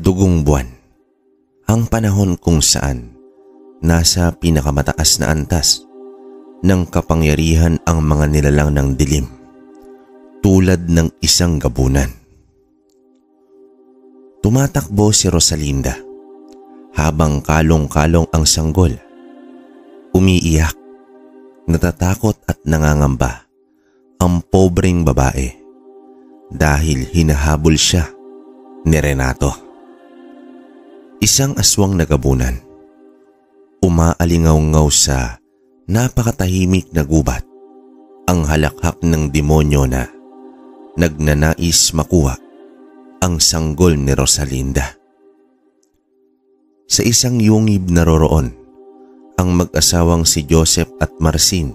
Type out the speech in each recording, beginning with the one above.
Dugong buwan, ang panahon kung saan nasa pinakamataas na antas ng kapangyarihan ang mga nilalang ng dilim, tulad ng isang gabunan. Tumatakbo si Rosalinda habang kalong-kalong ang sanggol. Umiiyak, natatakot at nangangamba ang pobreng babae dahil hinahabol siya ni Renato. Isang aswang na gabunan, umaalingaw-ngaw sa napakatahimik na gubat, ang halakhak ng demonyo na nagnanais makuha ang sanggol ni Rosalinda. Sa isang yungib naroroon ang mag-asawang si Joseph at Marcin.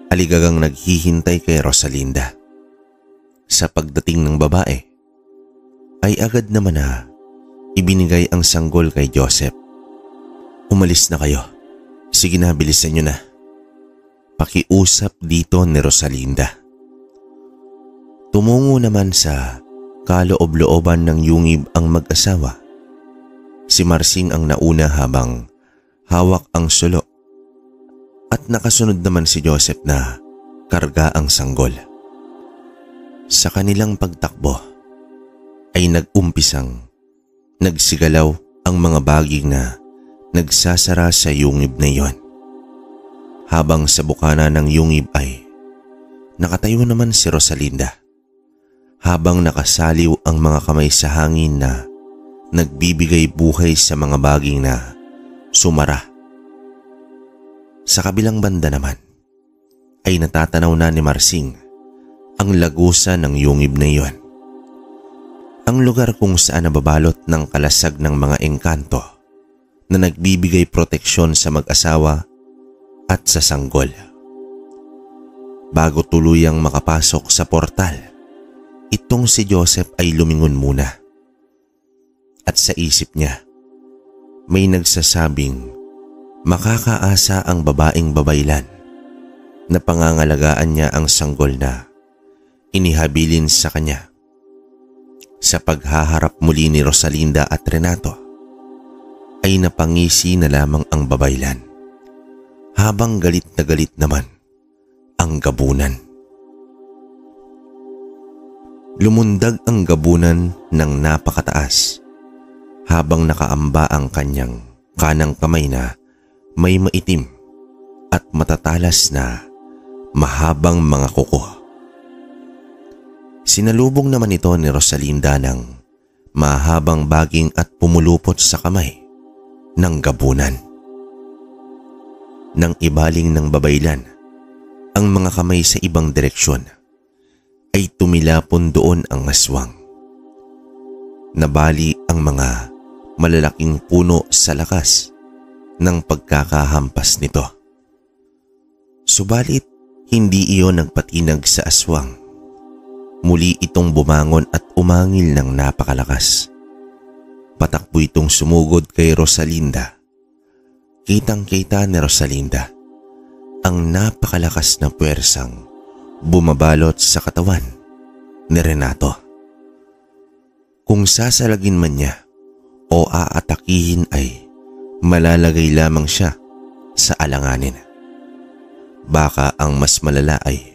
Aligagang naghihintay kay Rosalinda. Sa pagdating ng babae, ay agad naman na ibinigay ang sanggol kay Joseph. "Umalis na kayo. Sige na, bilisan nyo na." Pakiusap dito ni Rosalinda. Tumungo naman sa kaloob-looban ng yungib ang mag-asawa. Si Marcin ang nauna habang hawak ang sulo at nakasunod naman si Joseph na karga ang sanggol. Sa kanilang pagtakbo ay nag-umpisang nagsigalaw ang mga baging na nagsasara sa yungib na iyon. Habang sa bukana ng yungib ay nakatayo naman si Rosalinda habang nakasaliw ang mga kamay sa hangin na nagbibigay buhay sa mga baging na sumara. Sa kabilang banda naman ay natatanaw na ni Marcin ang lagusan ng yungib na iyon. Ang lugar kung saan nababalot ng kalasag ng mga engkanto na nagbibigay proteksyon sa mag-asawa at sa sanggol. Bago tuluyang makapasok sa portal, itong si Joseph ay lumingon muna. At sa isip niya, may nagsasabing makakaasa ang babaeng babaylan na pangangalagaan niya ang sanggol na inihabilin sa kanya. Sa paghaharap muli ni Rosalinda at Renato, ay napangisi na lamang ang babaylan, habang galit na galit naman ang gabunan. Lumundag ang gabunan ng napakataas habang nakaamba ang kanyang kanang kamay na may maitim at matatalas na mahabang mga kuko. Sinalubong naman ito ni Rosalinda ng mahabang baging at pumulupot sa kamay ng gabunan. Nang ibaling ng babaylan ang mga kamay sa ibang direksyon, ay tumilapon doon ang aswang. Nabali ang mga malalaking puno sa lakas ng pagkakahampas nito. Subalit hindi iyon nagpatinag sa aswang. Muli itong bumangon at umangil ng napakalakas. Patakbo itong sumugod kay Rosalinda. Kitang-kita ni Rosalinda ang napakalakas na puwersang bumabalot sa katawan ni Renato. Kung sasalagin man niya o aatakihin ay malalagay lamang siya sa alanganin. Baka ang mas malala ay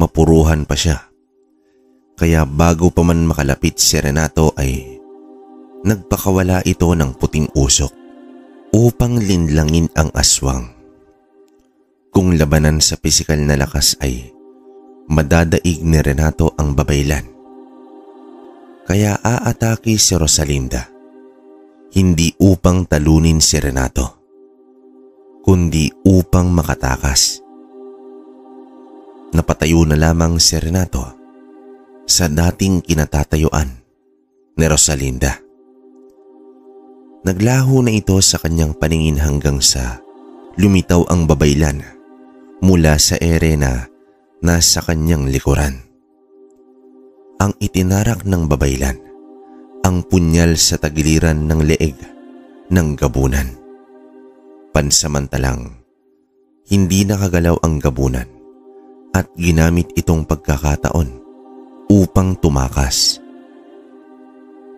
mapuruhan pa siya. Kaya bago pa man makalapit si Renato ay nagpakawala ito ng puting usok upang linlangin ang aswang. Kung labanan sa pisikal na lakas ay madadaig ni Renato ang babaylan. Kaya aatake si Rosalinda, hindi upang talunin si Renato, kundi upang makatakas. Napatayo na lamang si Renato sa dating kinatatayuan ni Rosalinda. Naglaho na ito sa kanyang paningin hanggang sa lumitaw ang babaylan mula sa ere na nasa kanyang likuran. Ang itinarak ng babaylan ang punyal sa tagiliran ng leeg ng gabunan. Pansamantalang hindi nakagalaw ang gabunan at ginamit itong pagkakataon upang tumakas.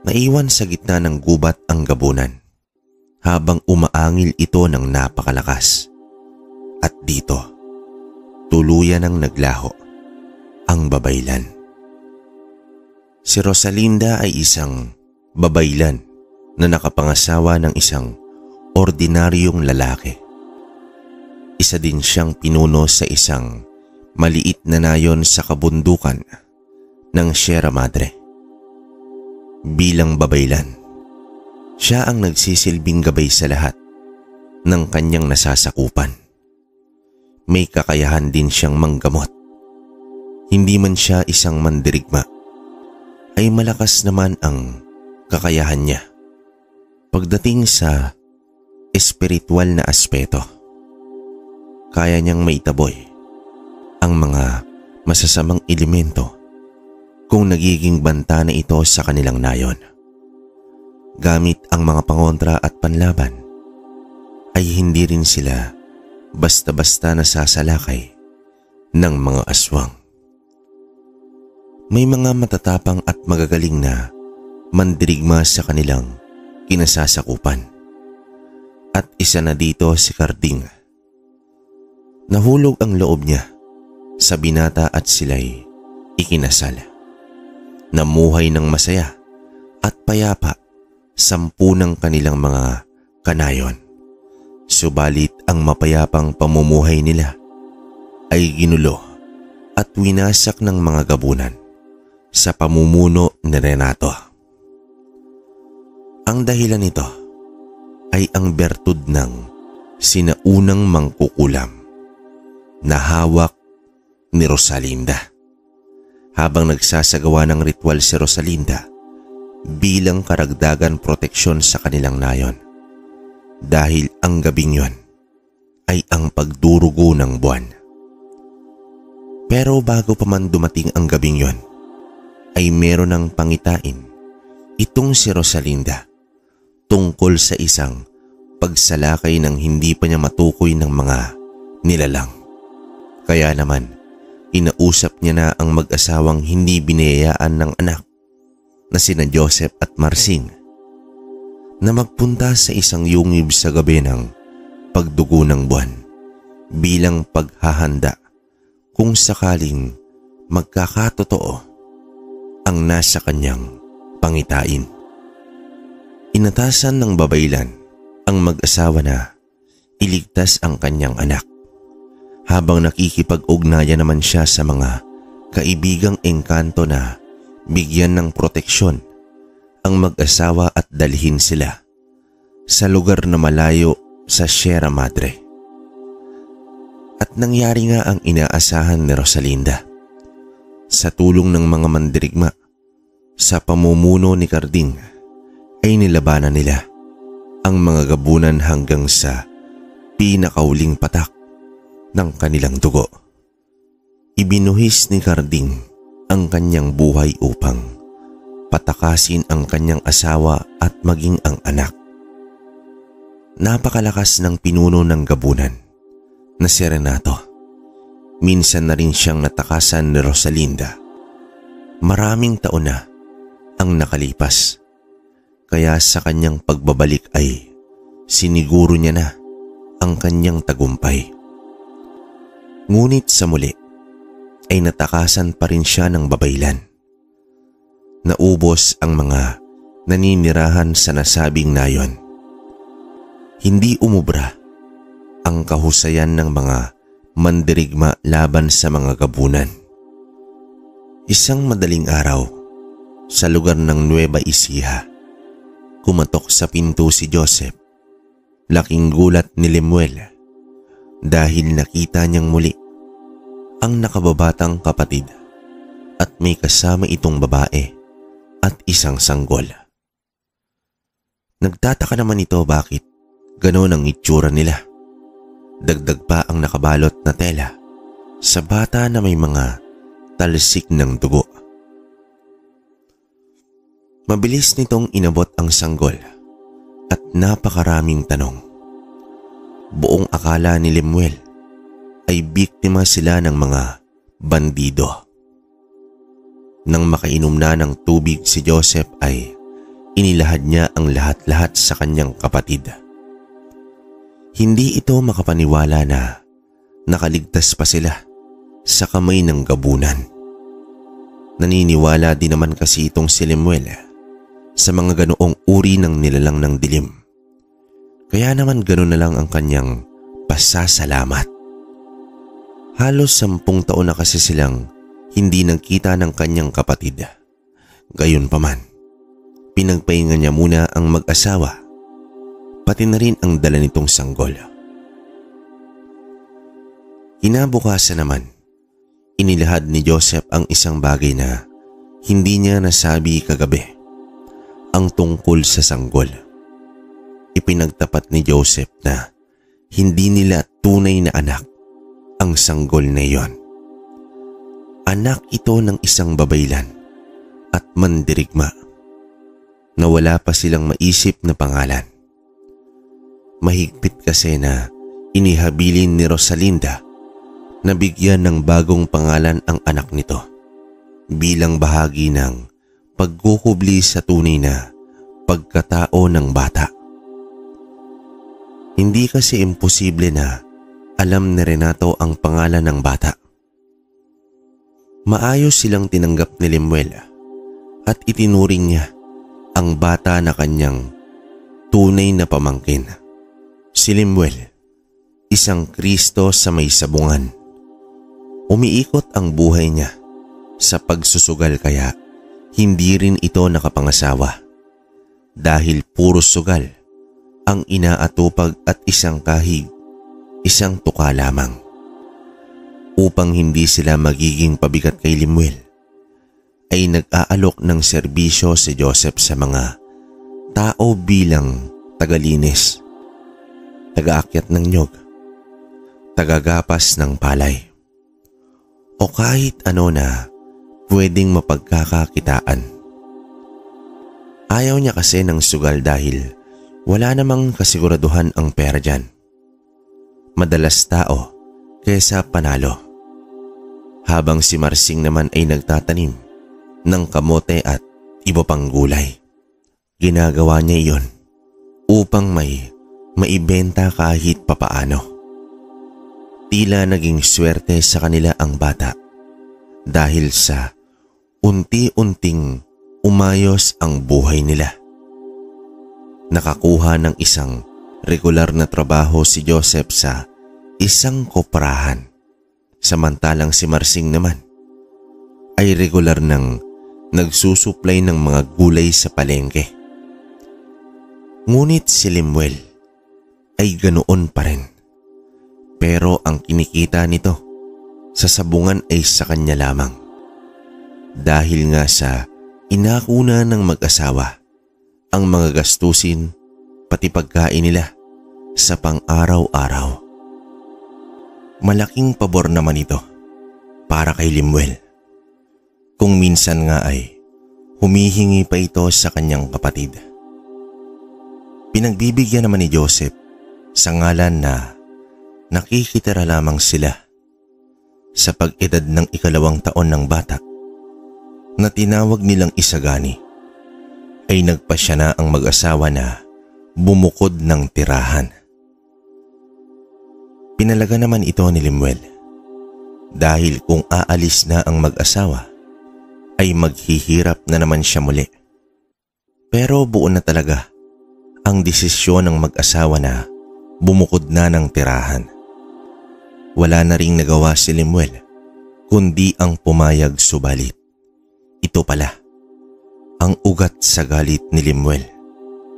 Naiwan sa gitna ng gubat ang gabunan habang umaangil ito ng napakalakas. At dito, tuluyan ang naglaho ang babaylan. Si Rosalinda ay isang babaylan na nakapangasawa ng isang ordinaryong lalaki. Isa din siyang pinuno sa isang maliit na nayon sa kabundukan ng Sierra Madre. Bilang babaylan, siya ang nagsisilbing gabay sa lahat ng kanyang nasasakupan. May kakayahan din siyang manggamot. Hindi man siya isang mandirigma, ay malakas naman ang kakayahan niya pagdating sa espiritual na aspeto. Kaya niyang maitaboy ang mga masasamang elemento kung nagiging banta na ito sa kanilang nayon. Gamit ang mga pangontra at panlaban, ay hindi rin sila basta-basta nasasalakay ng mga aswang. May mga matatapang at magagaling na mandirigma sa kanilang kinasasakupan. At isa na dito si Carding. Nahulog ang loob niya sa binata at sila'y ikinasal. Namuhay ng masaya at payapa 10 ng kanilang mga kanayon. Subalit ang mapayapang pamumuhay nila ay ginulo at winasak ng mga gabunan sa pamumuno ni Renato. Ang dahilan nito ay ang bertud ng sinaunang mangkukulam na hawak ni Rosalinda. Habang nagsasagawa ng ritual si Rosalinda bilang karagdagan proteksyon sa kanilang nayon, dahil ang gabing yon ay ang pagdurugo ng buwan. Pero bago pa man dumating ang gabing yon, ay meron ng pangitain itong si Rosalinda tungkol sa isang pagsalakay ng hindi pa niya matukoy ng mga nilalang. Kaya naman, inausap niya na ang mag-asawang hindi biniyayaan ng anak na sina Joseph at Marcin na magpunta sa isang yungib sa gabi ng pagdugo ng buwan bilang paghahanda kung sakaling magkakatotoo ang nasa kanyang pangitain. Inatasan ng babaylan ang mag-asawa na iligtas ang kanyang anak, habang nakikipag-ugnayan naman siya sa mga kaibigang engkanto na bigyan ng proteksyon ang mag-asawa at dalhin sila sa lugar na malayo sa Sierra Madre. At nangyari nga ang inaasahan ni Rosalinda. Sa tulong ng mga mandirigma sa pamumuno ni Carding ay nilabanan nila ang mga gabunan hanggang sa pinakauling patak ng kanilang dugo. Ibinuhis ni Carding ang kanyang buhay upang patakasin ang kanyang asawa at maging ang anak. Napakalakas ng pinuno ng gabunan na si Renato. Minsan na rin siyang natakasan ni Rosalinda. Maraming taon na ang nakalipas, kaya sa kanyang pagbabalik ay siniguro niya na ang kanyang tagumpay. Ngunit sa muli ay natakasan pa rin siya ng babaylan. Naubos ang mga naninirahan sa nasabing nayon. Hindi umubra ang kahusayan ng mga mandirigma laban sa mga gabunan. Isang madaling araw, sa lugar ng Nueva Ecija, kumatok sa pinto si Joseph. Laking gulat ni Lemuel dahil nakita niyang muli ang nakababatang kapatid at may kasama itong babae at isang sanggol. Nagtataka naman ito bakit ganon ang itsura nila. Dagdag pa ang nakabalot na tela sa bata na may mga talsik ng dugo. Mabilis nitong inabot ang sanggol at napakaraming tanong. Buong akala ni Lemuel ay biktima sila ng mga bandido. Nang makainom na ng tubig si Joseph ay inilahad niya ang lahat-lahat sa kanyang kapatid. Hindi ito makapaniwala na nakaligtas pa sila sa kamay ng gabunan. Naniniwala din naman kasi itong si Lemuel sa mga ganoong uri ng nilalang ng dilim. Kaya naman ganoon na lang ang kanyang pasasalamat. Halos 10 taon na kasi silang hindi nagkita ng kanyang kapatid. Gayunpaman, pinagpahinga niya muna ang mag-asawa, pati na rin ang dala nitong sanggol. Kinabukasan naman, inilahad ni Joseph ang isang bagay na hindi niya nasabi kagabi, ang tungkol sa sanggol. Ipinagtapat ni Joseph na hindi nila tunay na anak ang sanggol na iyon. Anak ito ng isang babaylan at mandirigma na wala pa silang maisip na pangalan. Mahigpit kasi na inihabilin ni Rosalinda na bigyan ng bagong pangalan ang anak nito bilang bahagi ng pagkukubli sa tunay na pagkatao ng bata. Hindi kasi imposible na alam ni Renato ang pangalan ng bata. Maayos silang tinanggap ni Lemuel at itinuring niya ang bata na kanyang tunay na pamangkin. Si Lemuel, isang Kristo sa may sabungan. Umiikot ang buhay niya sa pagsusugal kaya hindi rin ito nakapangasawa dahil puro sugal ang inaatupag at isang kahig, isang tuka lamang. Upang hindi sila magiging pabigat kay Lemuel, ay nag-aalok ng serbisyo si Joseph sa mga tao bilang tagalinis, tagaakyat ng nyog, tagagapas ng palay, o kahit ano na pwedeng mapagkakakitaan. Ayaw niya kasi ng sugal dahil wala namang kasiguraduhan ang pera dyan. Madalas tao kesa panalo. Habang si Marsing naman ay nagtatanim ng kamote at iba pang gulay. Ginagawa niya iyon upang may maibenta kahit papaano. Tila naging swerte sa kanila ang bata dahil sa unti-unting umayos ang buhay nila. Nakakuha ng isang regular na trabaho si Joseph sa isang koprahan. Samantalang si Marsing naman ay regular nang nagsusuplay ng mga gulay sa palengke. Ngunit si Lemuel ay ganoon pa rin. Pero ang kinikita nito sa sabungan ay sa kanya lamang. Dahil nga sa inakuna ng mag-asawa ang mga gastusin pati pagkain nila sa pang-araw-araw. Malaking pabor naman ito para kay Lemuel. Kung minsan nga ay humihingi pa ito sa kanyang kapatid. Pinagbibigyan naman ni Joseph sa ngalan na nakikitira lamang sila sa pag-edad ng 2 taon ng bata na tinawag nilang Isagani ay nagpasya na ang mag-asawa na bumukod ng tirahan. Pinalaga naman ito ni Lemuel dahil kung aalis na ang mag-asawa ay maghihirap na naman siya muli. Pero buo na talaga ang desisyon ng mag-asawa na bumukod na ng tirahan. Wala na ring nagawa si Lemuel kundi ang pumayag, subalit ito pala ang ugat sa galit ni Lemuel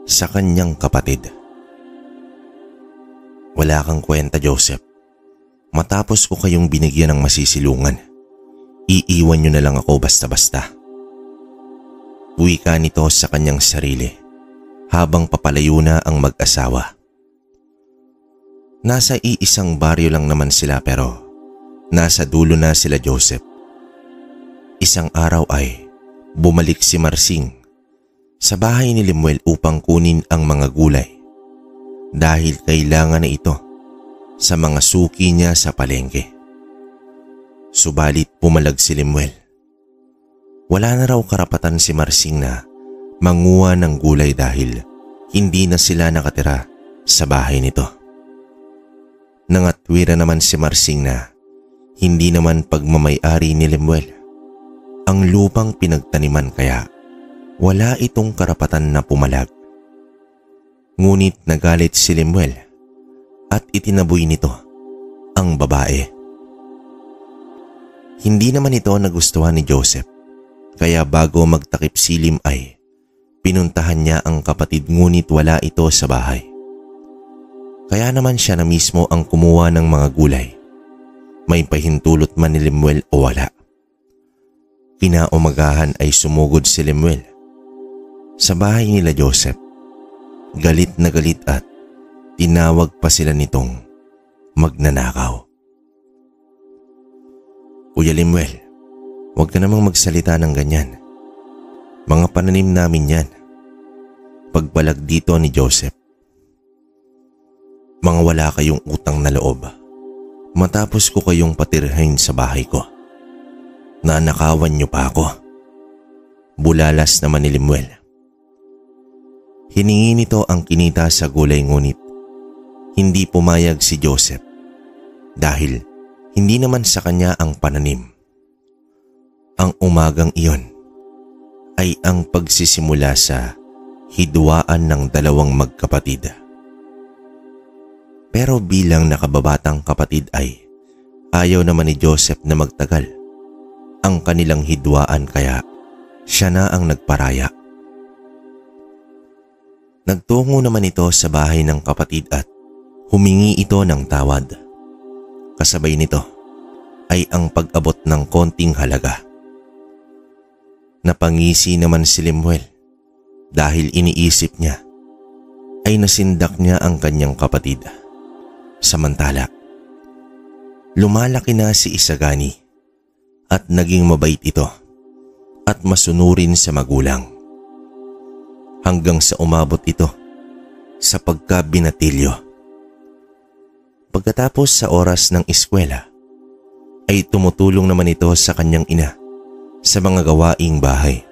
sa kanyang kapatid. Wala kang kwenta, Joseph. Matapos ko kayong binigyan ng masisilungan, iiwan nyo na lang ako basta-basta. Wika nito sa kanyang sarili habang papalayo na ang mag-asawa. Nasa iisang baryo lang naman sila pero nasa dulo na sila, Joseph. Isang araw ay bumalik si Marsing sa bahay ni Lemuel upang kunin ang mga gulay dahil kailangan na ito sa mga suki niya sa palengke. Subalit pumalag si Lemuel. Wala na raw karapatan si Marsing na manguha ng gulay dahil hindi na sila nakatira sa bahay nito. Nangatwira naman si Marsing na hindi naman pagmamay-ari ni Lemuel ang lupang pinagtaniman kaya wala itong karapatan na pumalag. Ngunit nagalit si Lemuel at itinaboy nito ang babae. Hindi naman ito nagustuhan ni Joseph kaya bago magtakip silim ay pinuntahan niya ang kapatid ngunit wala ito sa bahay. Kaya naman siya na mismo ang kumuha ng mga gulay. May pahintulot man ni Lemuel o wala. Kinaumagahan ay sumugod si Lemuel sa bahay nila Joseph. Galit na galit at tinawag pa sila nitong magnanakaw. Kuya Lemuel, huwag ka namang magsalita ng ganyan. Mga pananim namin yan. Pagbalag dito ni Joseph. Mga wala kayong utang na loob. Matapos ko kayong patirhain sa bahay ko. Nanakawan niyo pa ako. Bulalas naman ni Lemuel. Hiningi nito ang kinita sa gulay ngunit hindi pumayag si Joseph dahil hindi naman sa kanya ang pananim. Ang umagang iyon ay ang pagsisimula sa hidwaan ng dalawang magkapatid. Pero bilang nakababatang kapatid ay ayaw naman ni Joseph na magtagal ang kanilang hidwaan kaya siya na ang nagparaya. Nagtungo naman ito sa bahay ng kapatid at humingi ito ng tawad. Kasabay nito ay ang pag-abot ng konting halaga. Napangisi naman si Lemuel dahil iniisip niya ay nasindak niya ang kanyang kapatid. Samantala, lumalaki na si Isagani at naging mabait ito at masunurin sa magulang. Hanggang sa umabot ito sa pagkabinatilyo. Pagkatapos sa oras ng eskwela, ay tumutulong naman ito sa kanyang ina sa mga gawaing bahay.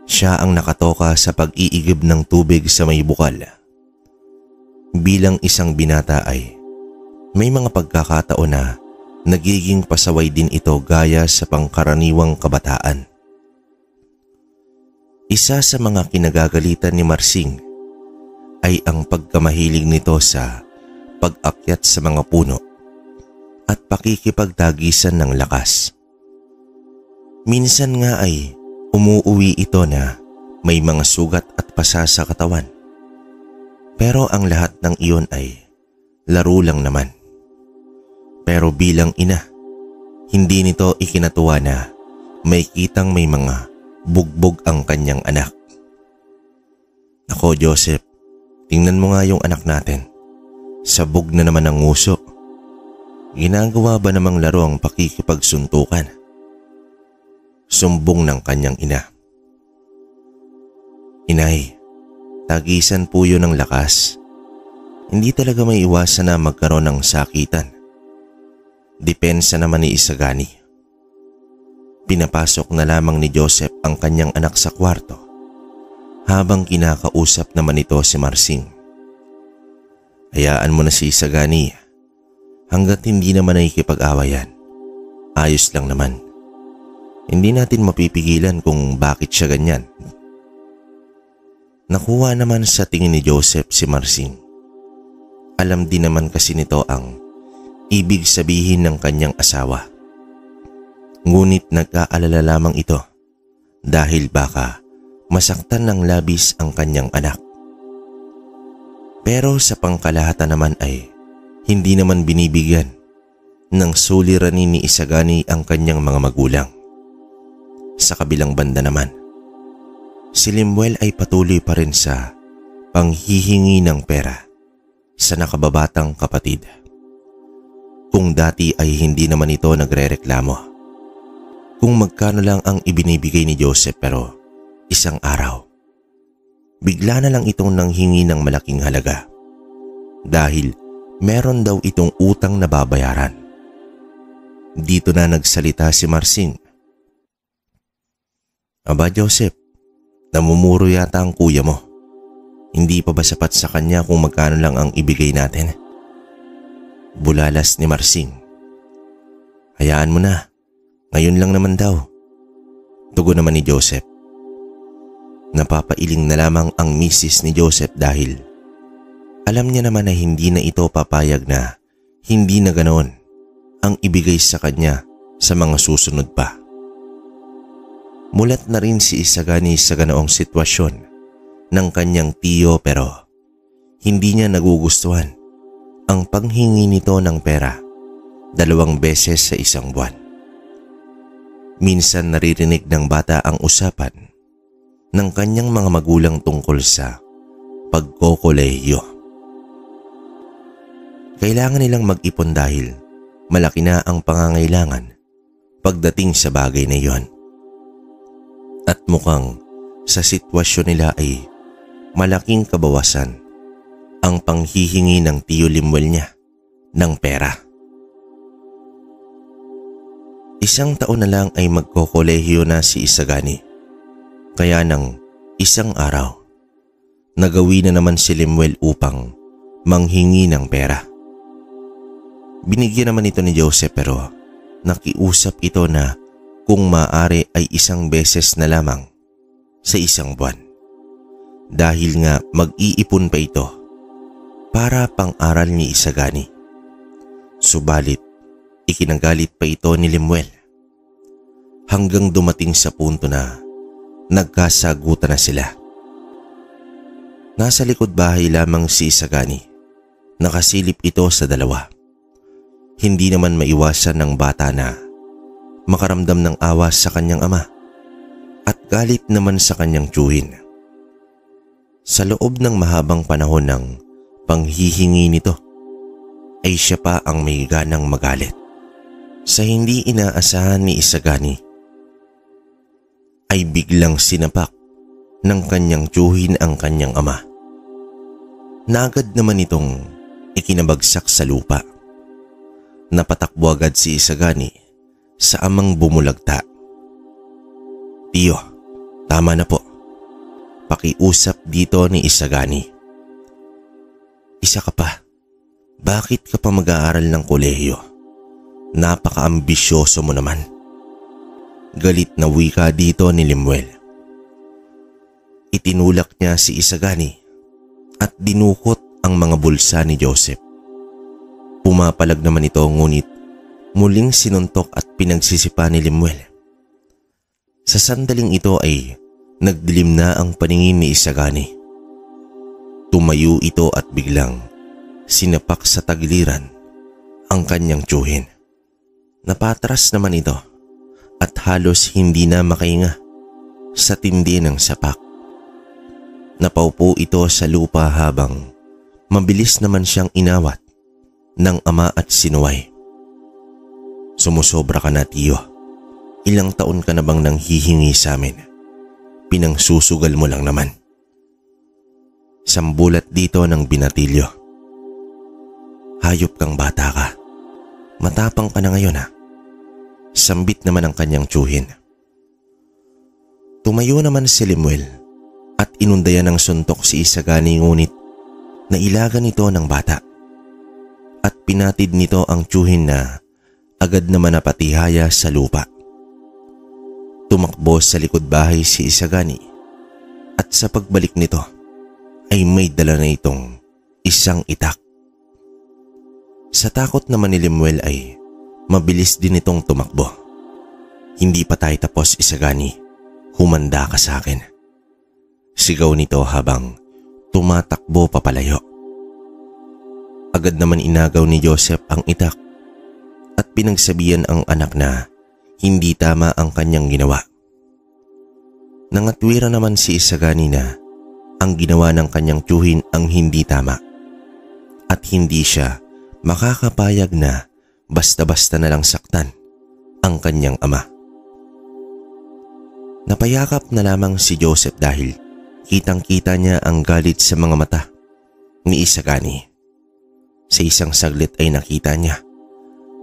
Siya ang nakatoka sa pag-iigib ng tubig sa may bukal. Bilang isang binata ay may mga pagkakataon na nagiging pasaway din ito gaya sa pangkaraniwang kabataan. Isa sa mga kinagagalitan ni Marsing ay ang pagkamahilig nito sa pag-akyat sa mga puno at pakikipagtagisan ng lakas. Minsan nga ay umuuwi ito na may mga sugat at pasa sa katawan. Pero ang lahat ng iyon ay laro lang naman. Pero bilang ina, hindi nito ikinatuwa na may kitang may mga bugbog ang kanyang anak. Ako Joseph, tingnan mo nga yung anak natin. Sabog na naman ang nguso. Ginagawa ba namang laro ang pakikipagsuntukan? Sumbong ng kanyang ina. Inay, tagisan po yun ng lakas. Hindi talaga may iwasan na magkaroon ng sakitan. Depensa naman ni Isagani. Pinapasok na lamang ni Joseph ang kanyang anak sa kwarto habang kinakausap naman ito si Marsing. Hayaan mo na si Isagani. Hanggat hindi naman nakikipag-awayan, ayos lang naman. Hindi natin mapipigilan kung bakit siya ganyan. Nakuha naman sa tingin ni Joseph si Marsing. Alam din naman kasi nito ang ibig sabihin ng kanyang asawa. Ngunit nag-aalala lamang ito dahil baka masaktan ng labis ang kanyang anak. Pero sa pangkalahatan naman ay hindi naman binibigyan ng suliranin ni Isagani ang kanyang mga magulang. Sa kabilang banda naman, si Lemuel ay patuloy pa rin sa panghihingi ng pera sa nakababatang kapatid. Kung dati ay hindi naman ito nagrereklamo kung magkano lang ang ibinibigay ni Joseph pero isang araw, bigla na lang itong nanghingi ng malaking halaga dahil meron daw itong utang na babayaran. Dito na nagsalita si Marsing. Aba Joseph, Namumuro yata ang kuya mo. Hindi pa ba sapat sa kanya kung magkano lang ang ibigay natin? Bulalas ni Marsing. Hayaan mo na. Ngayon lang naman daw. Tugon naman ni Joseph. Napapailing na lamang ang misis ni Joseph dahil alam niya naman na hindi na ito papayag na hindi na ganoon ang ibigay sa kanya sa mga susunod pa. Mulat na rin si Isagani sa ganoong sitwasyon ng kanyang tiyo pero hindi niya nagugustuhan ang panghingi nito ng pera 2 beses sa isang buwan. Minsan naririnig ng bata ang usapan ng kanyang mga magulang tungkol sa pagkokolehiyo. Kailangan nilang mag-ipon dahil malaki na ang pangangailangan pagdating sa bagay na iyon. At mukhang sa sitwasyon nila ay malaking kabawasan ang panghihingi ng tiyo Limuel niya ng pera. 1 taon na lang ay magkokolehiyo na si Isagani. Kaya ng isang araw, nagawi na naman si Limuel upang manghingi ng pera. Binigyan naman ito ni Joseph pero nakiusap ito na kung maaari ay 1 beses na lamang sa isang buwan. Dahil nga mag-iipon pa ito para pang-aral ni Isagani. Subalit, ikinagalit pa ito ni Limuel hanggang dumating sa punto na nagkasagutan na sila. Nasa likod bahay lamang si Isagani. Nakasilip ito sa dalawa. Hindi naman maiwasan ng bata na makaramdam ng awa sa kanyang ama at galit naman sa kanyang tiyuhin. Sa loob ng mahabang panahon ng panghihingi nito ay siya pa ang may ganang magalit. Sa hindi inaasahan ni Isagani ay biglang sinapak ng kanyang tiyuhin ang kanyang ama. Naagad naman itong ikinabagsak sa lupa. Napatakbo agad si Isagani sa amang bumulagta. Tiyo, tama na po. Pakiusap dito ni Isagani. Isa ka pa. Bakit ka pa mag-aaral ng kolehiyo? Napaka-ambisyoso mo naman. Galit na wika dito ni Limuel. Itinulak niya si Isagani at dinukot ang mga bulsa ni Joseph. Pumapalag naman ito ngunit muling sinuntok at pinagsisipa ni Limuel. Sa sandaling ito ay nagdilim na ang paningin ni Isagani. Tumayo ito at biglang sinapak sa tagiliran ang kanyang tiyuhin. Napatras naman ito at halos hindi na makahinga sa tindi ng sapak. Napaupo ito sa lupa habang mabilis naman siyang inawat ng ama at sinuway. Sumusobra ka na, tiyo. Ilang taon ka na bang nanghihingi sa amin? Pinangsusugal mo lang naman. Sambulat dito ng binatilyo. Hayop kang bata ka. Matapang ka na ngayon ha. Sambit naman ang kanyang tiyuhin. Tumayo naman si Limuel at inundayan ng suntok si Isagani ngunit nailagan ito ng bata. At pinatid nito ang tiyuhin na agad naman napatihaya sa lupa. Tumakbo sa likod bahay si Isagani at sa pagbalik nito ay may dala na itong isang itak. Sa takot naman ni Limuel ay mabilis din itong tumakbo. Hindi pa tayo tapos, Isagani. Humanda ka sa akin. Sigaw nito habang tumatakbo papalayo. Agad naman inagaw ni Joseph ang itak at pinagsabihan ang anak na hindi tama ang kanyang ginawa. Nangatwira naman si Isagani na ang ginawa ng kanyang tiyuhin ang hindi tama at hindi siya makakapayag na basta-basta na lang saktan ang kanyang ama. Napayakap na lamang si Joseph dahil kitang-kita niya ang galit sa mga mata ni Isagani. Sa isang saglit ay nakita niya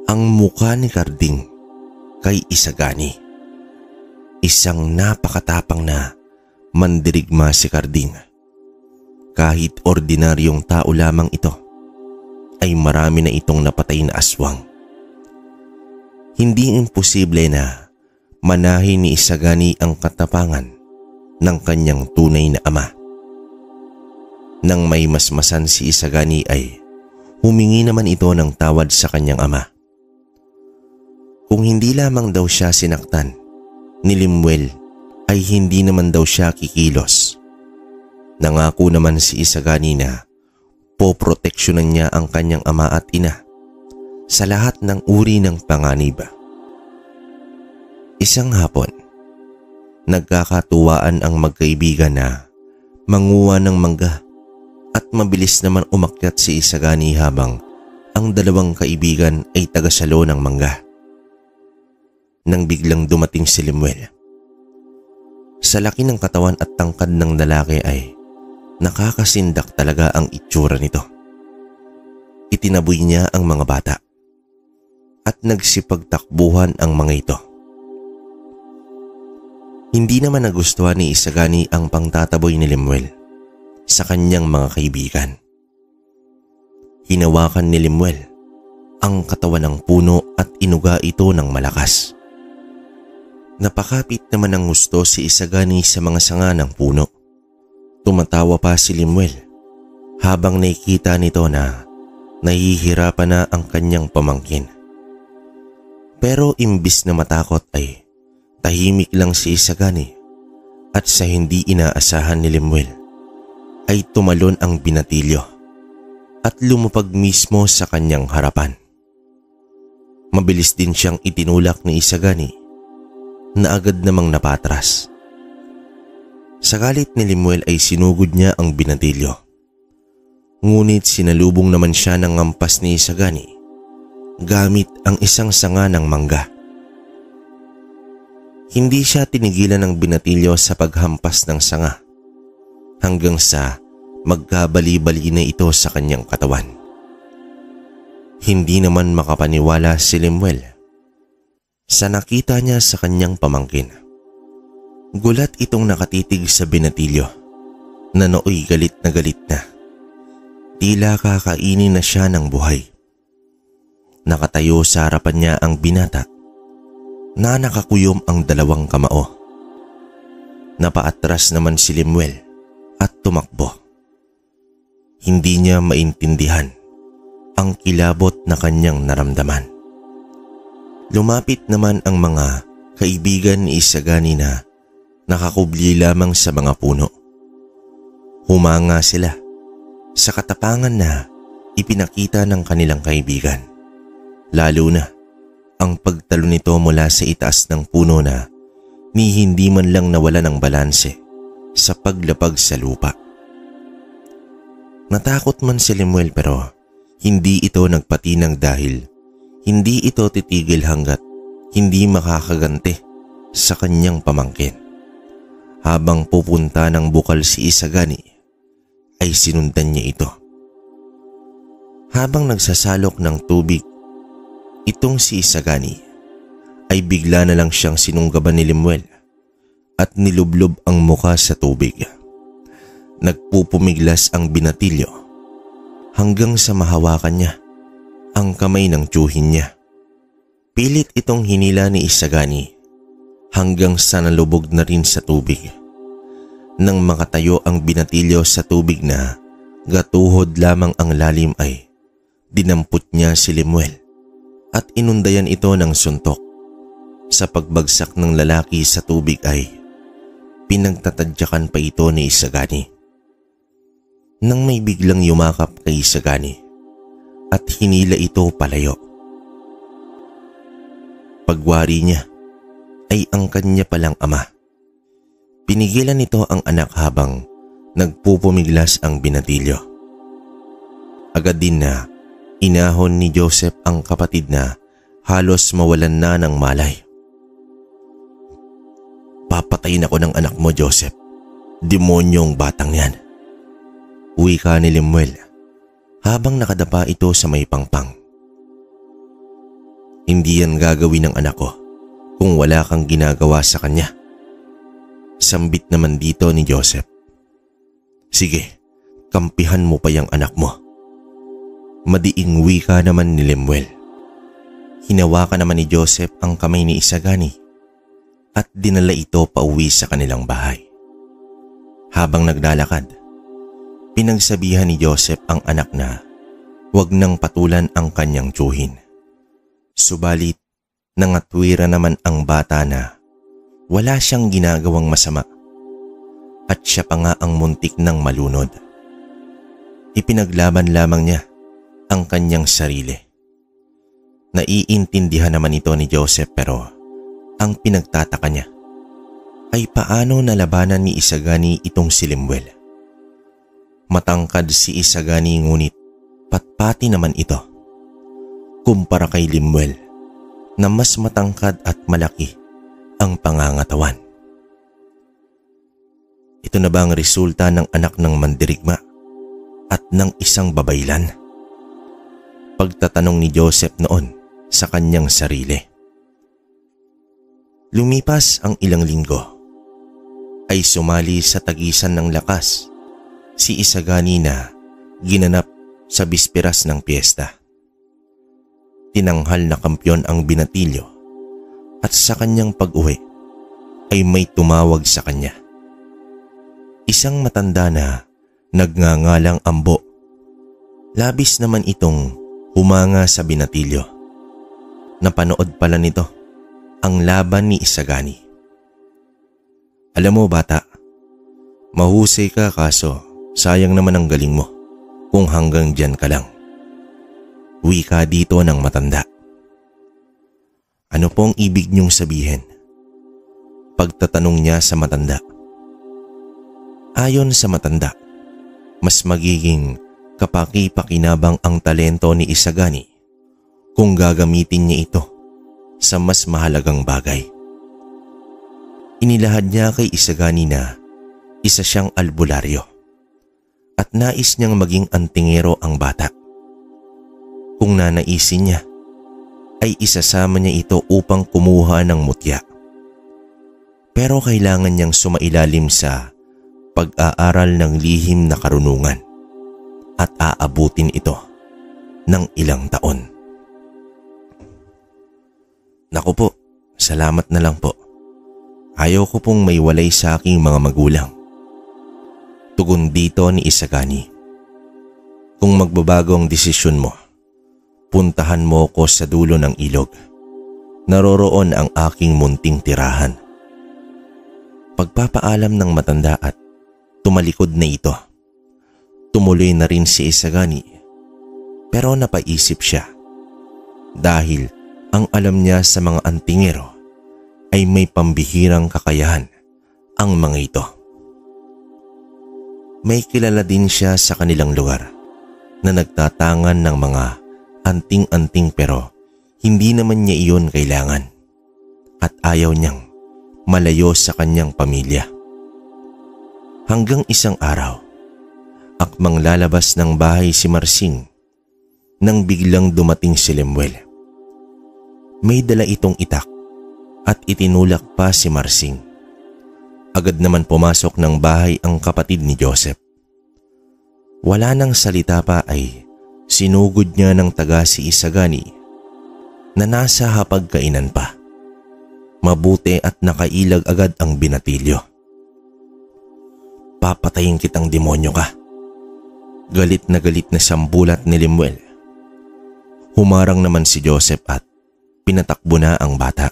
ang mukha ni Karding kay Isagani. Isang napakatapang na mandirigma si Carding. Kahit ordinaryong tao lamang ito, ay marami na itong napatay na aswang. Hindi imposible na manahin ni Isagani ang katapangan ng kanyang tunay na ama. Nang may masmasan si Isagani ay humingi naman ito ng tawad sa kanyang ama. Kung hindi lamang daw siya sinaktan ni Limuel ay hindi naman daw siya kikilos. Nangako naman si Isagani na poproteksyonan niya ang kanyang ama at ina sa lahat ng uri ng panganib. Isang hapon, nagkakatuwaan ang magkaibigan na manguha ng mangga at mabilis naman umakyat si Isagani habang ang dalawang kaibigan ay tagasalo ng mangga. Nang biglang dumating si Limuel. Sa laki ng katawan at tangkad ng lalaki ay nakakasindak talaga ang itsura nito. Itinaboy niya ang mga bata at nagsipagtakbuhan ang mga ito. Hindi naman nagustuhan ni Isagani ang pangtataboy ni Limuel sa kanyang mga kaibigan. Hinawakan ni Limuel ang katawan ng puno at inuga ito ng malakas. Napakapit naman ng gusto si Isagani sa mga sanga ng puno. Tumatawa pa si Limuel habang nakikita nito na nahihirapan na ang kanyang pamangkin. Pero imbis na matakot ay tahimik lang si Isagani at sa hindi inaasahan ni Limuel ay tumalon ang binatilyo at lumapag mismo sa kanyang harapan. Mabilis din siyang itinulak ni Isagani na agad namang napatras. Sa galit ni Limuel ay sinugod niya ang binatilyo. Ngunit sinalubong naman siya ng ngampas ni Isagani gamit ang isang sanga ng mangga. Hindi siya tinigilan ng binatilyo sa paghampas ng sanga hanggang sa magkabali-bali na ito sa kanyang katawan. Hindi naman makapaniwala si Limuel sa nakita niya sa kanyang pamangkin. Gulat itong nakatitig sa binatilyo na nooy galit na galit na. Tila kakainin na siya ng buhay. Nakatayo sa harapan niya ang binata na nakakuyom ang dalawang kamao. Napaatras naman si Limuel at tumakbo. Hindi niya maintindihan ang kilabot na kanyang naramdaman. Lumapit naman ang mga kaibigan ni Isagani na nakakubli lamang sa mga puno. Humanga sila sa katapangan na ipinakita ng kanilang kaibigan. Lalo na ang pagtalo nito mula sa itaas ng puno na ni hindi man lang nawala ng balanse sa paglapag sa lupa. Natakot man si Limuel pero hindi ito nagpatinag dahil hindi ito titigil hanggat hindi makakaganti sa kanyang pamangkin. Habang pupunta ng bukal si Isagani ay sinundan niya ito. Habang nagsasalok ng tubig itong si Isagani ay bigla na lang siyang sinunggaban ni Limuel at nilublob ang muka sa tubig. Nagpupumiglas ang binatilyo hanggang sa mahawakan niya ang kamay ng tiyuhin niya. Pilit itong hinila ni Isagani hanggang sa nalubog na rin sa tubig. Nang makatayo ang binatilyo sa tubig na gatuhod lamang ang lalim ay dinampot niya si Limuel at inundayan ito ng suntok. Sa pagbagsak ng lalaki sa tubig ay pinagtatadyakan pa ito ni Isagani. Nang may biglang yumakap kay Isagani at hinila ito palayo. Pagwari niya ay ang kanya palang ama. Pinigilan nito ang anak habang nagpupumiglas ang binatilyo. Agad din na inahon ni Joseph ang kapatid na halos mawalan na ng malay. "Papatayin ako ng anak mo, Joseph. Demonyong batang yan," wika ni Limuel habang nakadapa ito sa may pangpang. "Hindi yan gagawin ng anak ko kung wala kang ginagawa sa kanya," Sambit naman dito ni Joseph. Sige, kampihan mo pa yung anak mo. Madiing wika naman ni Lemuel. Hinawakan naman ni Joseph ang kamay ni Isagani at dinala ito pauwi sa kanilang bahay. Habang naglalakad, pinagsabihan ni Joseph ang anak na huwag nang patulan ang kanyang tiyuhin. Subalit, nangatwira naman ang bata na wala siyang ginagawang masama at siya pa nga ang muntik ng malunod. Ipinaglaban lamang niya ang kanyang sarili. Naiintindihan naman ito ni Joseph pero ang pinagtataka niya ay paano nalabanan ni Isagani itong si Lemuel. Matangkad si Isagani ngunit patpati naman ito kumpara kay Lemuel na mas matangkad at malaki ang pangangatawan. Ito na ba ang resulta ng anak ng mandirigma at ng isang babaylan? Pagtatanong ni Joseph noon sa kanyang sarili. Lumipas ang ilang linggo ay sumali sa tagisan ng lakas si Isagani na ginanap sa bisperas ng piyesta. Tinanghal na kampyon ang binatilyo at sa kanyang pag-uwi ay may tumawag sa kanya. Isang matanda na nagngangalang Ambo. Labis naman itong humanga sa binatilyo. Napanood pala nito ang laban ni Isagani. Alam mo bata, mahusay ka kaso sayang naman ang galing mo kung hanggang dyan ka lang. Wika dito ng matanda. Ano pong ibig niyong sabihin? Pagtatanong niya sa matanda. Ayon sa matanda, mas magiging kapaki-pakinabang ang talento ni Isagani kung gagamitin niya ito sa mas mahalagang bagay. Inilahad niya kay Isagani na isa siyang albularyo at nais niyang maging antingero ang bata. Kung nanaisin niya, ay isasama niya ito upang kumuha ng mutya. Pero kailangan niyang sumailalim sa pag-aaral ng lihim na karunungan at aabutin ito ng ilang taon. Naku po, salamat na lang po. Ayaw ko pong may walay sa aking mga magulang. Tugon dito ni Isagani. Kung magbabago ang desisyon mo, puntahan mo ko sa dulo ng ilog. Naroroon ang aking munting tirahan. Pagpapaalam ng matanda at tumalikod na ito. Tumuloy na rin si Isagani pero napaisip siya dahil ang alam niya sa mga antingero ay may pambihirang kakayahan ang mga ito. May kilala din siya sa kanilang lugar na nagtatangan ng mga anting-anting pero hindi naman niya iyon kailangan at ayaw niyang malayo sa kanyang pamilya. Hanggang isang araw, akmang lalabas ng bahay si Marsing nang biglang dumating si Lemuel. May dala itong itak at itinulak pa si Marsing. Agad naman pumasok ng bahay ang kapatid ni Joseph. Wala nang salita pa ay sinugod niya ng taga si Isagani na nasa hapagkainan pa. Mabuti at nakailag agad ang binatilyo. Papatayin kitang demonyo ka. Galit na sambulat ni Lemuel. Humarang naman si Joseph at pinatakbo na ang bata.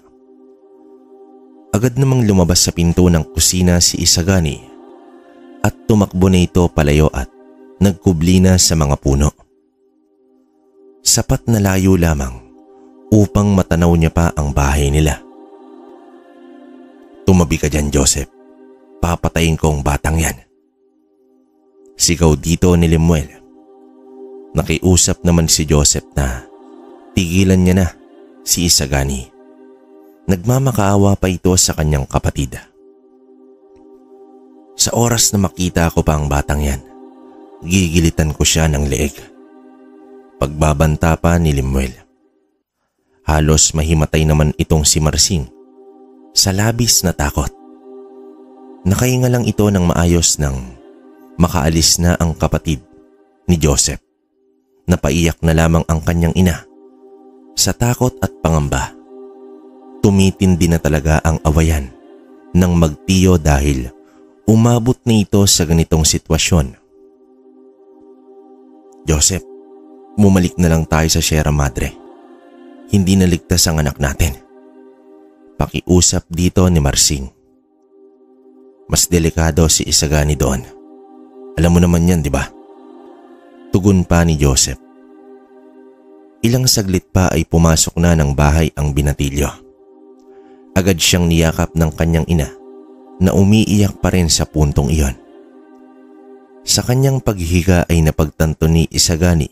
Agad namang lumabas sa pinto ng kusina si Isagani at tumakbo na ito palayo at nagkubli na sa mga puno. Sapat na layo lamang upang matanaw niya pa ang bahay nila. Tumabi ka dyan, Joseph. Papatayin ko ang batang yan. Sigaw dito ni Lemuel. Nakiusap naman si Joseph na tigilan niya na si Isagani. Nagmamakaawa pa ito sa kanyang kapatid. Sa oras na makita ko pa ang batang yan, gigilitan ko siya ng leeg. Pagbabanta pa ni Lemuel. Halos mahimatay naman itong si Marsing sa labis na takot. Nakahinga lang ito ng maayos nang makaalis na ang kapatid ni Joseph. Napaiyak na lamang ang kanyang ina. Sa takot at pangamba, tumitindi na talaga ang awayan ng magtiyo dahil umabot na ito sa ganitong sitwasyon. Joseph, bumalik na lang tayo sa Sierra Madre. Hindi naligtas ang anak natin. Pakiusap dito ni Marsing. Mas delikado si Isagani doon. Alam mo naman yan, di ba? Tugon pa ni Joseph. Ilang saglit pa ay pumasok na ng bahay ang binatilyo. Agad siyang niyakap ng kanyang ina na umiiyak pa rin sa puntong iyon. Sa kanyang paghihiga ay napagtanto ni Isagani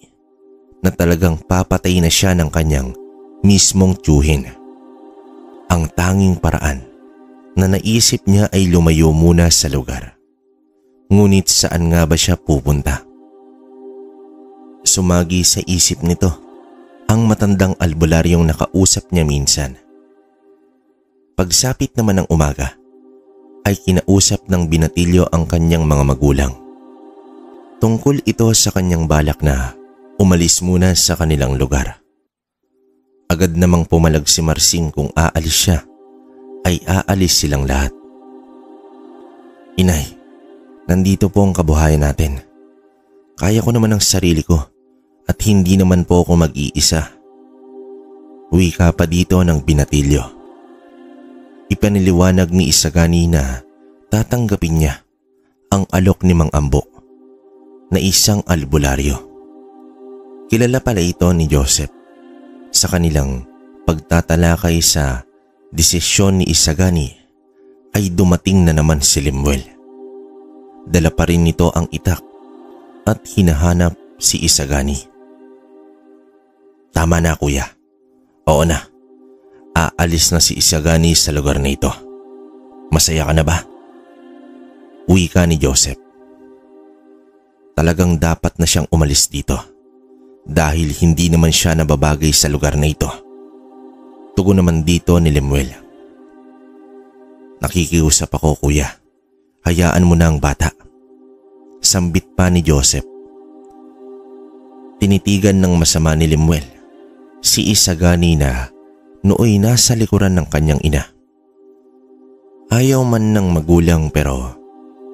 na talagang papatay na siya ng kanyang mismong tiyuhin. Ang tanging paraan na naisip niya ay lumayo muna sa lugar. Ngunit saan nga ba siya pupunta? Sumagi sa isip nito ang matandang albularyong nakausap niya minsan. Pagsapit naman ng umaga, ay kinausap ng binatilyo ang kanyang mga magulang. Tungkol ito sa kanyang balak na umalis muna sa kanilang lugar. Agad namang pumalag si Marsing kung aalis siya, ay aalis silang lahat. Inay, nandito po ang kabuhayan natin. Kaya ko naman ang sarili ko at hindi naman po ako mag-iisa. Wika pa dito ng binatilyo. Ipaniliwanag ni Isagani na tatanggapin niya ang alok ni Mang Ambo na isang albularyo. Kilala pala ito ni Joseph sa kanilang pagtatalakay sa desisyon ni Isagani ay dumating na naman si Lemuel. Dala pa rin nito ang itak at hinahanap si Isagani. Tama na kuya. Oo na. Aalis na si Isagani sa lugar na ito. Masaya ka na ba? Wika ni Joseph. Talagang dapat na siyang umalis dito dahil hindi naman siya nababagay sa lugar na ito. Tugon naman dito ni Lemuel. Nakikiusap ako kuya. Hayaan mo na ang bata. Sambit pa ni Joseph. Tinitigan ng masama ni Lemuel si Isagani na nooy nasa likuran ng kanyang ina. Ayaw man ng magulang pero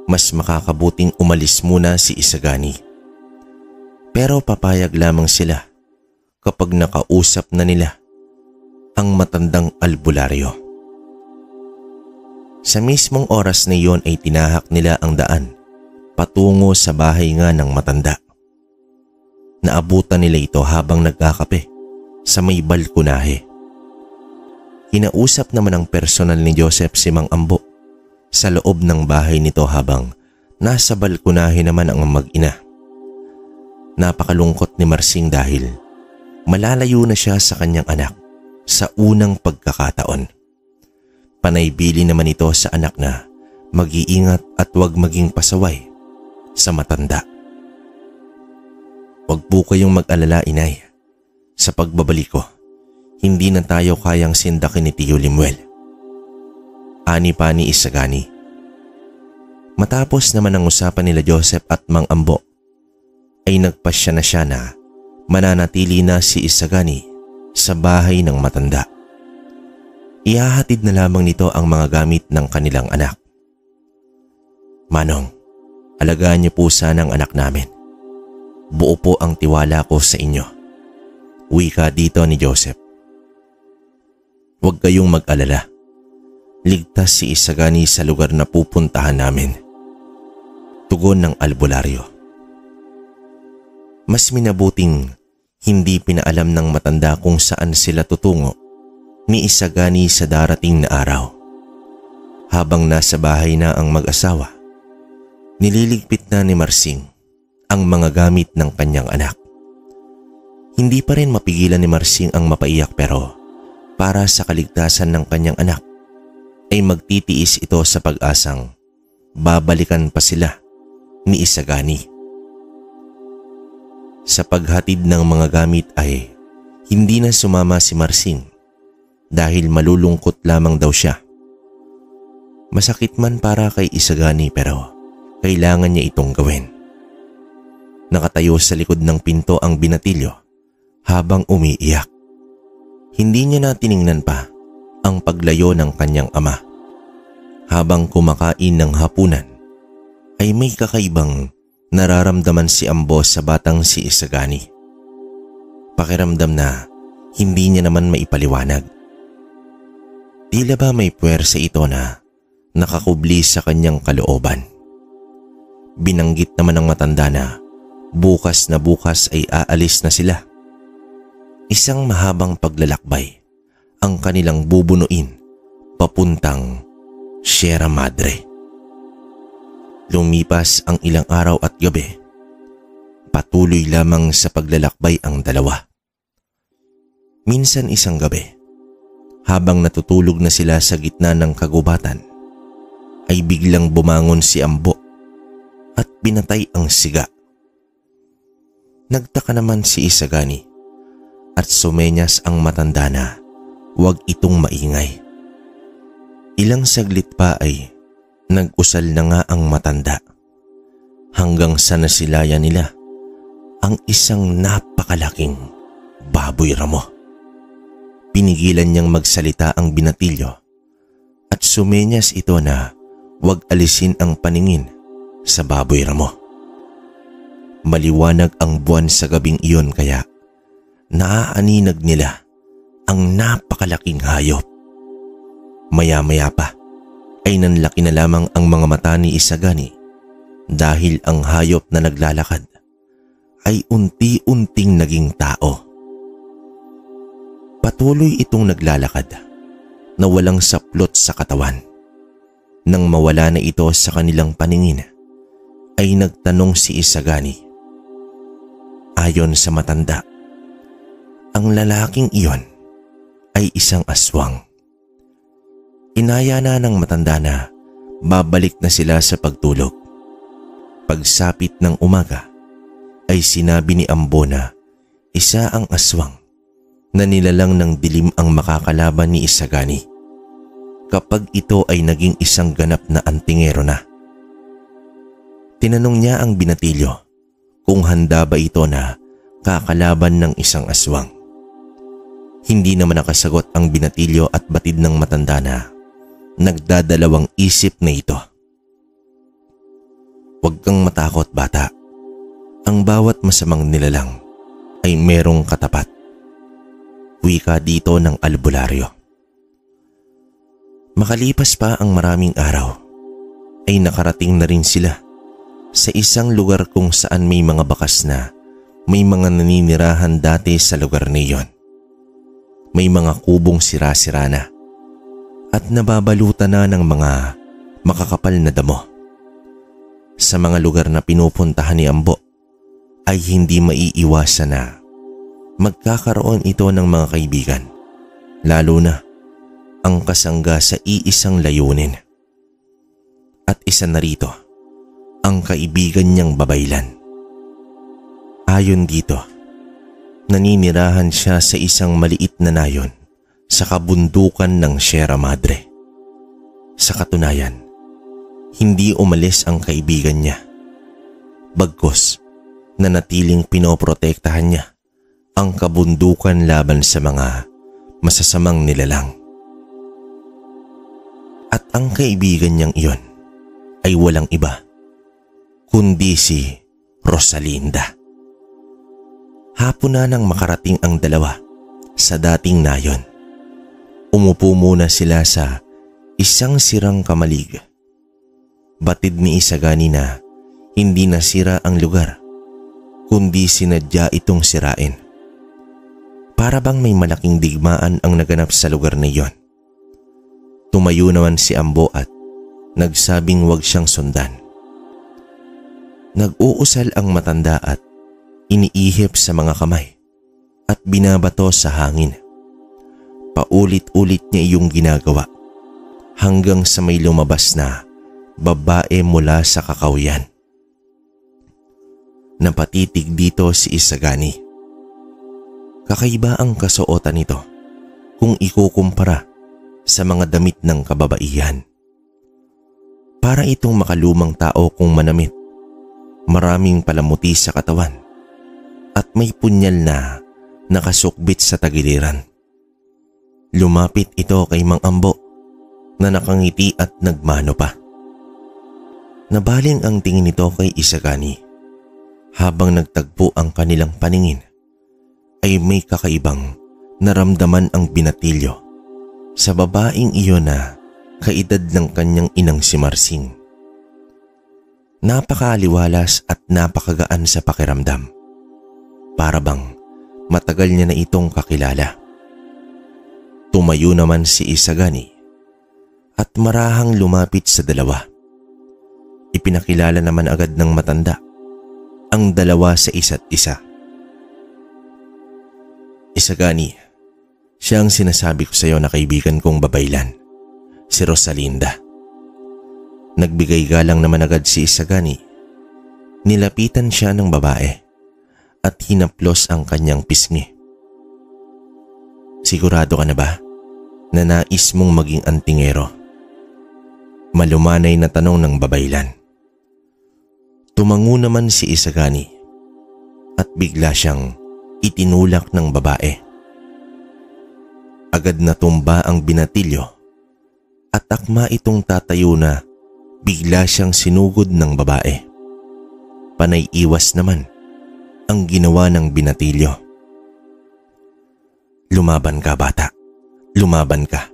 mas makakabuting umalis muna si Isagani. Pero papayag lamang sila kapag nakausap na nila ang matandang albularyo. Sa mismong oras na iyon ay tinahak nila ang daan patungo sa bahay nga ng matanda. Naabutan nila ito habang nagkakape sa may balkonahe. Kinausap naman ang personal ni Joseph si Mang Ambo sa loob ng bahay nito habang nasa balkonahe naman ang mag-ina. Napakalungkot ni Marsing dahil malalayo na siya sa kanyang anak sa unang pagkakataon. Panaybili naman ito sa anak na mag-iingat at huwag maging pasaway sa matanda. Huwag po kayong mag-alala, inay. Sa pagbabalik ko, hindi na tayo kayang sindakin ni Tio Lemuel. Ani pa ni Isagani. Matapos naman ang usapan nila Joseph at Mang Ambo, ay nagpasya na siya na mananatili na si Isagani sa bahay ng matanda. Ihahatid na lamang nito ang mga gamit ng kanilang anak. Manong, alagaan niyo po sana ang anak namin. Buo po ang tiwala ko sa inyo. Wika dito ni Joseph. Huwag kayong mag-alala. Ligtas si Isagani sa lugar na pupuntahan namin. Tugon ng albularyo. Mas minabuting hindi pinaalam ng matanda kung saan sila tutungo ni Isagani sa darating na araw. Habang nasa bahay na ang mag-asawa, nililigpit na ni Marsing ang mga gamit ng kanyang anak. Hindi pa rin mapigilan ni Marsing ang mapaiyak pero para sa kaligtasan ng kanyang anak ay magtitiis ito sa pag-asang babalikan pa sila ni Isagani. Sa paghatid ng mga gamit ay hindi na sumama si Marsing dahil malulungkot lamang daw siya. Masakit man para kay Isagani pero kailangan niya itong gawin. Nakatayo sa likod ng pinto ang binatilyo habang umiiyak. Hindi niya na tiningnan pa ang paglayo ng kanyang ama. Habang kumakain ng hapunan ay may kakaibang nararamdaman si Ambo sa batang si Isagani. Pakiramdam na hindi niya naman maipaliwanag. Tila ba may puwersa ito na nakakubli sa kanyang kalooban. Binanggit naman ng matanda na bukas ay aalis na sila. Isang mahabang paglalakbay ang kanilang bubunuin papuntang Sierra Madre. Lumipas ang ilang araw at gabi. Patuloy lamang sa paglalakbay ang dalawa. Minsan isang gabi, habang natutulog na sila sa gitna ng kagubatan, ay biglang bumangon si Ambo at pinatay ang siga. Nagtaka naman si Isagani at sumenyas ang matanda na huwag itong maingay. Ilang saglit pa ay nag-usal na nga ang matanda hanggang sa nasilayan nila ang isang napakalaking baboy ramo. Pinigilan niyang magsalita ang binatilyo at sumenyas ito na huwag alisin ang paningin sa baboy ramo. Maliwanag ang buwan sa gabing iyon kaya naaaninag nila ang napakalaking hayop. Maya-maya pa ay nanlaki na lamang ang mga mata ni Isagani dahil ang hayop na naglalakad ay unti-unting naging tao. Patuloy itong naglalakad na walang saplot sa katawan. Nang mawala na ito sa kanilang paningin, ay nagtanong si Isagani. Ayon sa matanda, ang lalaking iyon ay isang aswang. Inaya na ng matanda na babalik na sila sa pagtulog. Pagsapit ng umaga ay sinabi ni Ambo na isa ang aswang na nilalang ng dilim ang makakalaban ni Isagani kapag ito ay naging isang ganap na antingero na. Tinanong niya ang binatilyo kung handa ba ito na kakalaban ng isang aswang. Hindi naman nakasagot ang binatilyo at batid ng matanda na nagdadalawang isip na ito. Huwag kang matakot, bata. Ang bawat masamang nilalang ay merong katapat. Wika dito ng albularyo. Makalipas pa ang maraming araw, ay nakarating na rin sila sa isang lugar kung saan may mga bakas na may mga naninirahan dati sa lugar na iyon. May mga kubong sira-sira na at nababalutan na ng mga makakapal na damo. Sa mga lugar na pinupuntahan ni Ambo ay hindi maiiwasan na magkakaroon ito ng mga kaibigan, lalo na ang kasangga sa iisang layunin. At isa na rito, ang kaibigan niyang babaylan. Ayon dito, naninirahan siya sa isang maliit na nayon sa kabundukan ng Sierra Madre. Sa katunayan, hindi umalis ang kaibigan niya. Bagkus, nanatiling pinoprotektahan niya ang kabundukan laban sa mga masasamang nilalang. At ang kaibigan niyang iyon ay walang iba kundi si Rosalinda. Hapon na nang makarating ang dalawa sa dating nayon. Umupo muna sila sa isang sirang kamalig. Batid ni Isagani na hindi nasira ang lugar kundi sinadya itong sirain. Para bang may malaking digmaan ang naganap sa lugar na iyon. Tumayo naman si Ambo at nagsabing huwag siyang sundan. Nag-uusal ang matanda at iniihip sa mga kamay at binabato sa hangin. Paulit-ulit niya iyong ginagawa hanggang sa may lumabas na babae mula sa kakawyan. Napatitig dito si Isagani. Kakaiba ang kasuotan nito kung ikukumpara sa mga damit ng kababaihan. Para itong makalumang tao kung manamit, maraming palamuti sa katawan at may punyal na nakasukbit sa tagiliran. Lumapit ito kay Mang Ambo na nakangiti at nagmano pa. Nabaling ang tingin nito kay Isagani. Habang nagtagpo ang kanilang paningin, ay may kakaibang naramdaman ang binatilyo sa babaeng iyon na kaedad ng kanyang inang si Marsing. Napakaaliwalas at napakagaan sa pakiramdam. Para bang matagal niya na itong kakilala. Tumayo naman si Isagani at marahang lumapit sa dalawa. Ipinakilala naman agad ng matanda ang dalawa sa isa't isa. Isagani, siya ang sinasabi ko sa iyo na kaibigan kong babaylan, si Rosalinda. Nagbigay galang naman agad si Isagani. Nilapitan siya ng babae at hinaplos ang kanyang pisngi. Sigurado ka na ba na nais mong maging antingero? Malumanay na tanong ng babaylan. Tumango naman si Isagani at bigla siyang itinulak ng babae. Agad na tumba ang binatilyo at akma itong tatayo na bigla siyang sinugod ng babae. Panay iwas naman ang ginawa ng binatilyo. Lumaban ka, bata. Lumaban ka.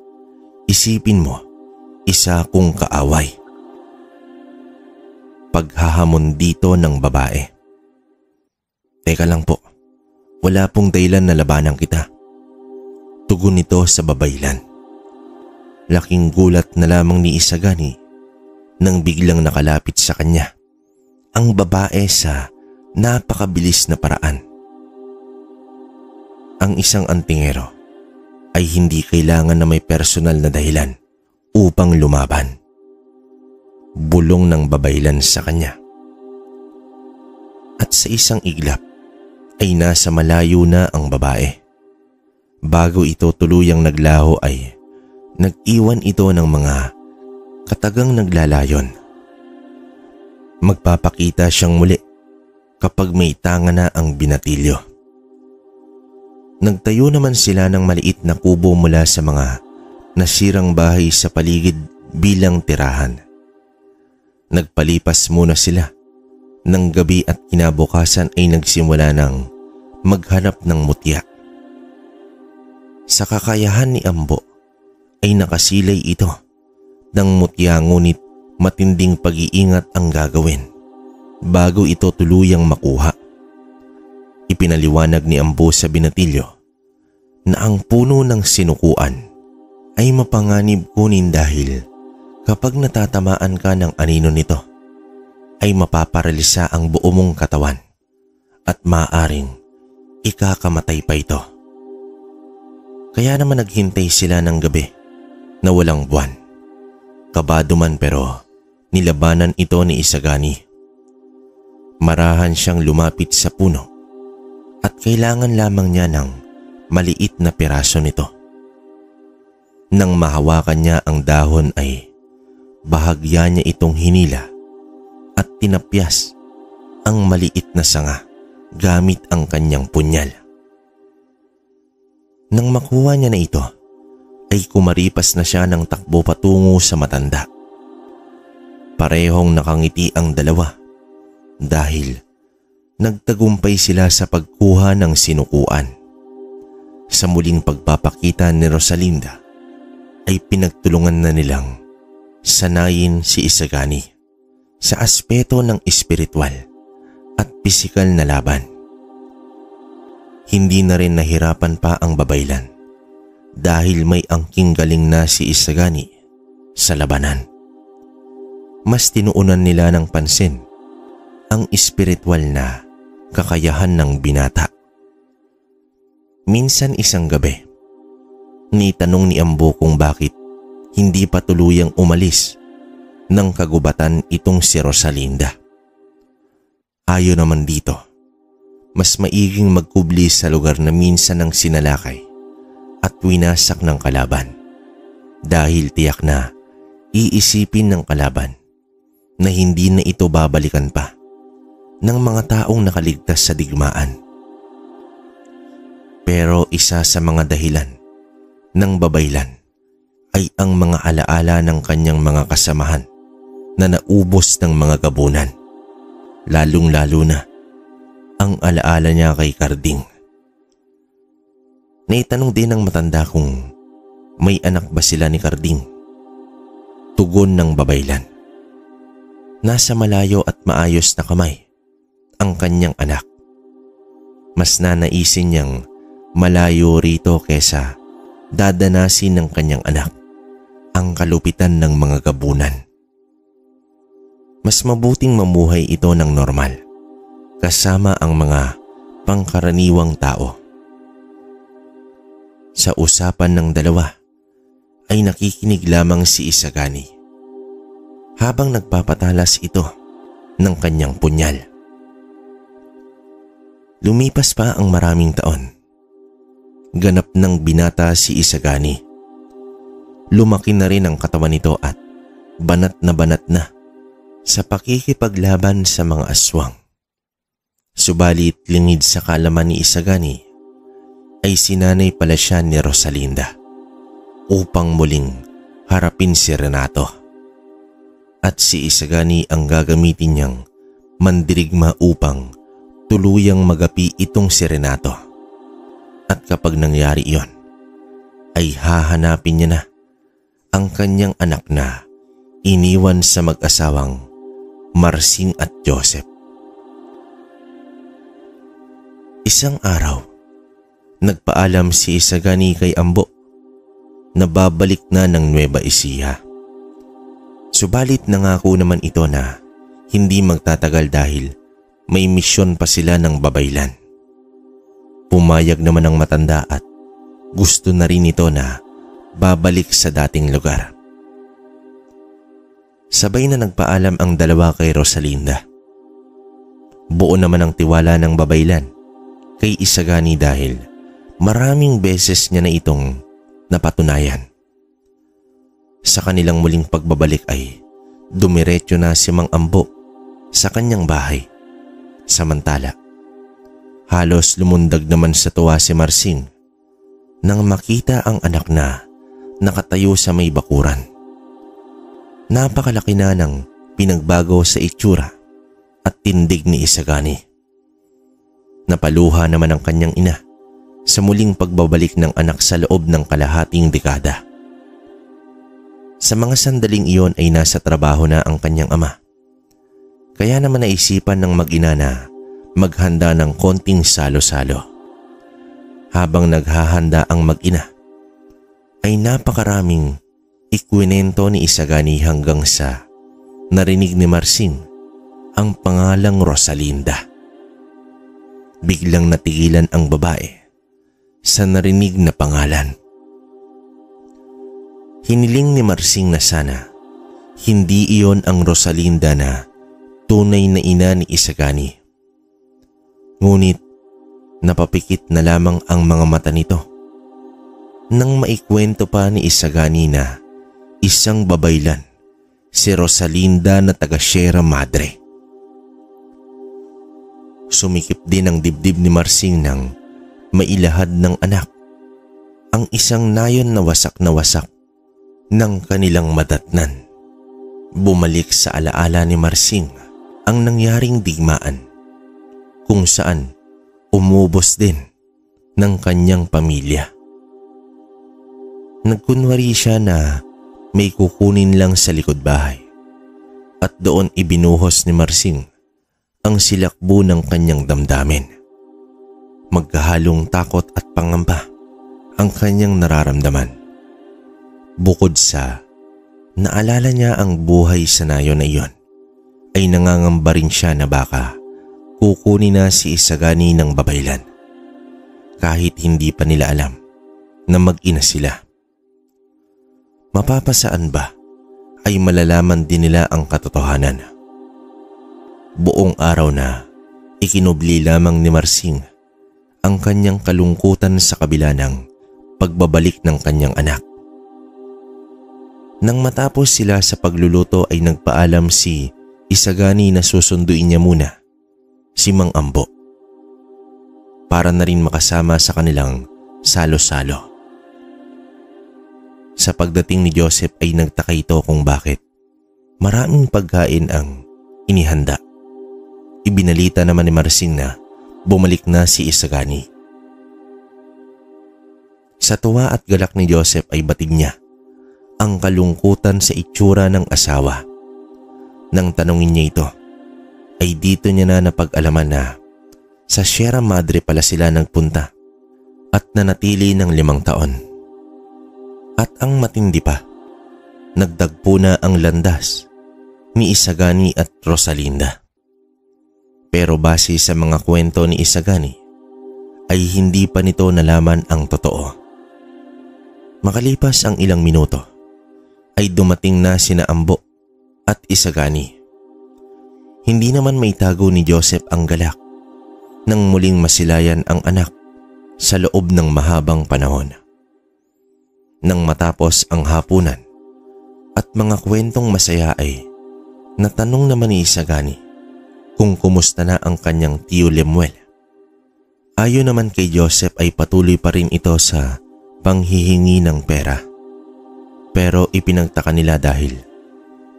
Isipin mo, isa kong kaaway. Paghahamon dito ng babae. Teka lang po, wala pong dahilan na labanan kita. Tugon nito sa babaylan. Laking gulat na lamang ni Isagani nang biglang nakalapit sa kanya ang babae sa napakabilis na paraan. Ang isang antingero ay hindi kailangan na may personal na dahilan upang lumaban. Bulong ng babaylan sa kanya. At sa isang iglap ay nasa malayo na ang babae. Bago ito tuluyang naglaho ay nag-iwan ito ng mga katagang naglalayon. Magpapakita siyang muli kapag may tanga na ang binatilyo. Nagtayo naman sila ng maliit na kubo mula sa mga nasirang bahay sa paligid bilang tirahan. Nagpalipas muna sila ng gabi at kinabukasan ay nagsimula ng maghanap ng mutya. Sa kakayahan ni Ambo ay nakasilay ito ng mutya, ngunit matinding pag-iingat ang gagawin bago ito tuluyang makuha. Ipinaliwanag ni Ambo sa binatilyo na ang puno ng sinukuan ay mapanganib kunin dahil kapag natatamaan ka ng anino nito, ay mapaparalisa ang buo mong katawan at maaaring ikakamatay pa ito. Kaya naman naghintay sila ng gabi na walang buwan. Kabado man pero nilabanan ito ni Isagani. Marahan siyang lumapit sa puno at kailangan lamang niya ng maliit na piraso nito. Nang mahawakan niya ang dahon ay bahagya niya itong hinila at tinapyas ang maliit na sanga gamit ang kanyang punyal. Nang makuha niya na ito, ay kumaripas na siya ng takbo patungo sa matanda. Parehong nakangiti ang dalawa dahil nagtagumpay sila sa pagkuha ng sinukuan. Sa muling pagpapakita ni Rosalinda ay pinagtulungan na nilang sanayin si Isagani sa aspeto ng espiritual at pisikal na laban. Hindi na rin nahirapan pa ang babaylan dahil may angking galing na si Isagani sa labanan. Mas tinuunan nila ng pansin ang espiritual na kakayahan ng binata. Minsan isang gabi, nitanong ni Ambo kung bakit hindi pa tuluyang umalis ng kagubatan itong si Rosalinda. Ayon naman dito, mas maiging magkubli sa lugar na minsan ang sinalakay at winasak ng kalaban dahil tiyak na iisipin ng kalaban na hindi na ito babalikan pa ng mga taong nakaligtas sa digmaan. Pero isa sa mga dahilan ng babaylan ay ang mga alaala ng kanyang mga kasamahan na naubos ng mga gabunan, lalong-lalo na ang alaala niya kay Karding. Naitanong din ng matanda kung may anak ba sila ni Karding. Tugon ng babaylan, nasa malayo at maayos na kamay ang kanyang anak. Mas nanaisin niyang malayo rito kesa dadanasin ng kanyang anak ang kalupitan ng mga gabunan. Mas mabuting mamuhay ito ng normal kasama ang mga pangkaraniwang tao. Sa usapan ng dalawa ay nakikinig lamang si Isagani habang nagpapatalas ito ng kanyang punyal. Lumipas pa ang maraming taon. Ganap ng binata si Isagani. Lumaki na rin ang katawan nito at banat na sa pakikipaglaban sa mga aswang. Subalit lingid sa kalaman ni Isagani ay sinanay pala siya ni Rosalinda upang muling harapin si Renato. At si Isagani ang gagamitin niyang mandirigma upang tuluyang magapi itong si Renato. At kapag nangyari iyon, ay hahanapin niya na ang kanyang anak na iniwan sa mag-asawang Marsing at Joseph. Isang araw, nagpaalam si Isagani kay Ambo na babalik na ng Nueva Ecija. Subalit nangako naman ito na hindi magtatagal dahil may misyon pa sila ng babaylan. Pumayag naman ang matanda at gusto na rin ito na babalik sa dating lugar. Sabay na nagpaalam ang dalawa kay Rosalinda. Buo naman ang tiwala ng babaylan kay Isagani dahil maraming beses niya na itong napatunayan. Sa kanilang muling pagbabalik ay dumiretso na si Mang Ambo sa kanyang bahay. Samantala, halos lumundag naman sa tuwa si Marsing nang makita ang anak na nakatayo sa may bakuran. Napakalaki na ng pinagbago sa itsura at tindig ni Isagani. Napaluha naman ang kanyang ina sa muling pagbabalik ng anak sa loob ng kalahating dekada. Sa mga sandaling iyon ay nasa trabaho na ang kanyang ama. Kaya naman naisipan ng mag-ina na maghanda ng konting salo-salo. Habang naghahanda ang mag-ina, ay napakaraming ikwinento ni Isagani hanggang sa narinig ni Marsing ang pangalang Rosalinda. Biglang natigilan ang babae sa narinig na pangalan. Hiniling ni Marsing na sana hindi iyon ang Rosalinda na tunay na ina ni Isagani. Ngunit napapikit na lamang ang mga mata nito nang maikwento pa ni Isagani na isang babaylan, si Rosalinda na taga Sierra Madre. Sumikip din ang dibdib ni Marsing nang mailahad ng anak ang isang nayon na wasak ng kanilang madatnan. Bumalik sa alaala ni Marsing ang nangyaring digmaan kung saan umubos din ng kanyang pamilya. Nagkunwari siya na may kukunin lang sa likod bahay at doon ibinuhos ni Marsing ang silakbo ng kanyang damdamin. Magkahalong takot at pangamba ang kanyang nararamdaman. Bukod sa naalala niya ang buhay sa nayon na iyon, ay nangangamba rin siya na baka kukunin na si Isagani ng babaylan kahit hindi pa nila alam na mag-ina sila. Mapapasaan ba ay malalaman din nila ang katotohanan. Buong araw na ikinubli lamang ni Marsing ang kanyang kalungkutan sa kabila ng pagbabalik ng kanyang anak. Nang matapos sila sa pagluluto ay nagpaalam si Isagani na susunduin niya muna si Mang Ambo para na rin makasama sa kanilang salo-salo. Sa pagdating ni Joseph ay nagtaka ito kung bakit maraming pagkain ang inihanda. Ibinalita naman ni Marsing na bumalik na si Isagani. Sa tuwa at galak ni Joseph ay batid niya ang kalungkutan sa itsura ng asawa. Nang tanungin niya ito, ay dito niya na napag-alaman na sa Sierra Madre pala sila nagpunta at nanatili ng 5 taon. At ang matindi pa, nagdagpo na ang landas ni Isagani at Rosalinda. Pero base sa mga kwento ni Isagani, ay hindi pa nito nalaman ang totoo. Makalipas ang ilang minuto, ay dumating na sina Ambo at Isagani. Hindi naman maitago ni Joseph ang galak nang muling masilayan ang anak sa loob ng mahabang panahon. Nang matapos ang hapunan at mga kwentong masaya ay natanong naman ni Isagani kung kumusta na ang kanyang tiyo Lemuel. Ayon naman kay Joseph ay patuloy pa rin ito sa panghihingi ng pera. Pero ipinagtaka nila dahil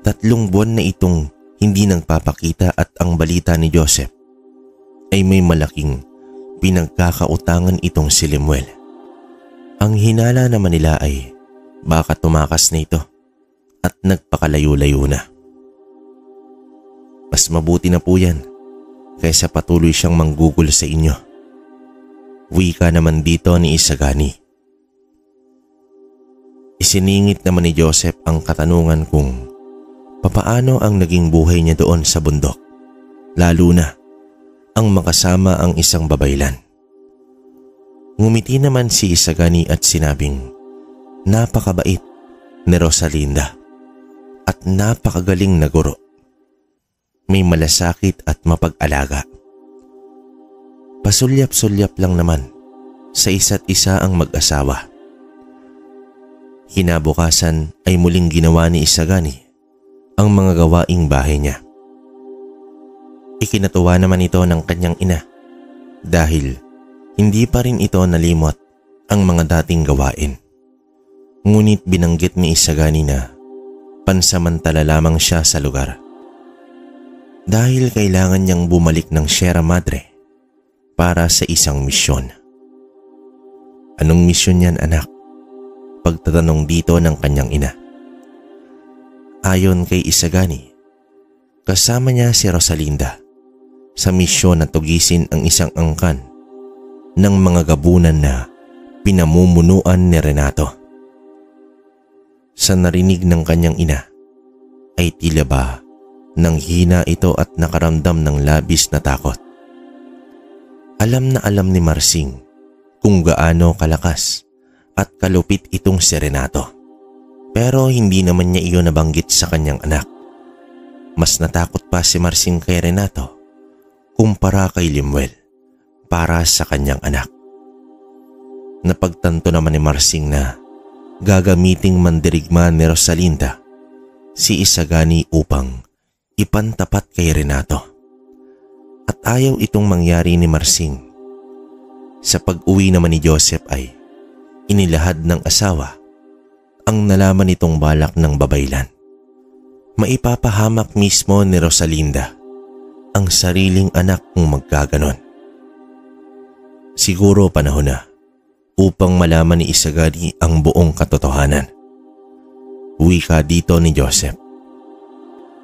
3 buwan na itong hindi nagpapakita at ang balita ni Joseph ay may malaking pinagkakautangan itong si Lemuel. Ang hinala naman nila ay baka tumakas na ito at nagpakalayo-layo na. Mas mabuti na po yan kaysa patuloy siyang manggugol sa inyo. Wika naman dito ni Isagani. Isiningit naman ni Joseph ang katanungan kung papaano ang naging buhay niya doon sa bundok, lalo na ang makasama ang isang babaylan. Ngumiti naman si Isagani at sinabing napakabait ni Rosalinda at napakagaling na guro. May malasakit at mapag-alaga. Pasulyap-sulyap lang naman sa isa't isa ang mag-asawa. Kinabukasan ay muling ginawa ni Isagani ang mga gawaing bahay niya. Ikinatuwa naman ito ng kanyang ina dahil hindi pa rin ito nalimot ang mga dating gawain. Ngunit binanggit ni Isagani na pansamantala lamang siya sa lugar dahil kailangan niyang bumalik ng Sierra Madre para sa isang misyon. Anong misyon yan, anak? Pagtatanong dito ng kanyang ina. Ayon kay Isagani, kasama niya si Rosalinda sa misyon na tugisin ang isang angkan ng mga gabunan na pinamumunuan ni Renato. Sa narinig ng kanyang ina ay tila ba nang hina ito at nakaramdam ng labis na takot. Alam na alam ni Marsing kung gaano kalakas at kalupit itong si Renato. Pero hindi naman niya iyon nabanggit sa kanyang anak. Mas natakot pa si Marsing kay Renato kumpara kay Lemuel para sa kanyang anak. Napagtanto naman ni Marsing na gagamiting mandirigma ni Rosalinda si Isagani upang ipantapat kay Renato. At ayaw itong mangyari ni Marsing. Sa pag-uwi naman ni Joseph ay inilahad ng asawa ang nalaman nitong balak ng babaylan. Maipapahamak mismo ni Rosalinda ang sariling anak kung magkaganon. Siguro panahon na upang malaman ni Isagani ang buong katotohanan. Wika dito ni Joseph.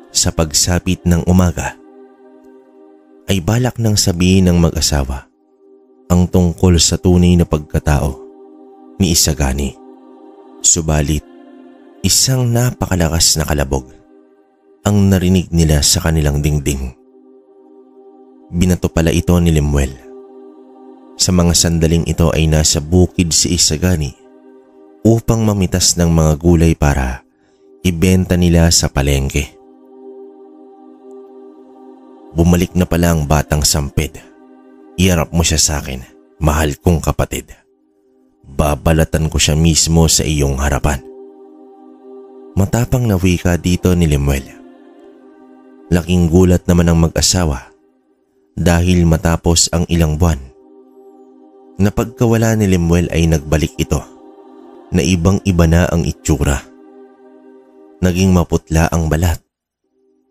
Sa pagsapit ng umaga, ay balak nang sabihin ng mag-asawa ang tungkol sa tunay na pagkatao ni Isagani. Subalit, isang napakalakas na kalabog ang narinig nila sa kanilang dingding. Binato pala ito ni Lemuel. Sa mga sandaling ito ay nasa bukid si Isagani upang mamitas ng mga gulay para ibenta nila sa palengke. Bumalik na pala ang batang sampid. Iharap mo siya sa akin, mahal kong kapatid. Babalatan ko siya mismo sa iyong harapan. Matapang na wika dito ni Lemuel. Laking gulat naman ang mag-asawa dahil matapos ang ilang buwan na pagkawala ni Lemuel ay nagbalik ito na ibang-iba na ang itsura. Naging maputla ang balat,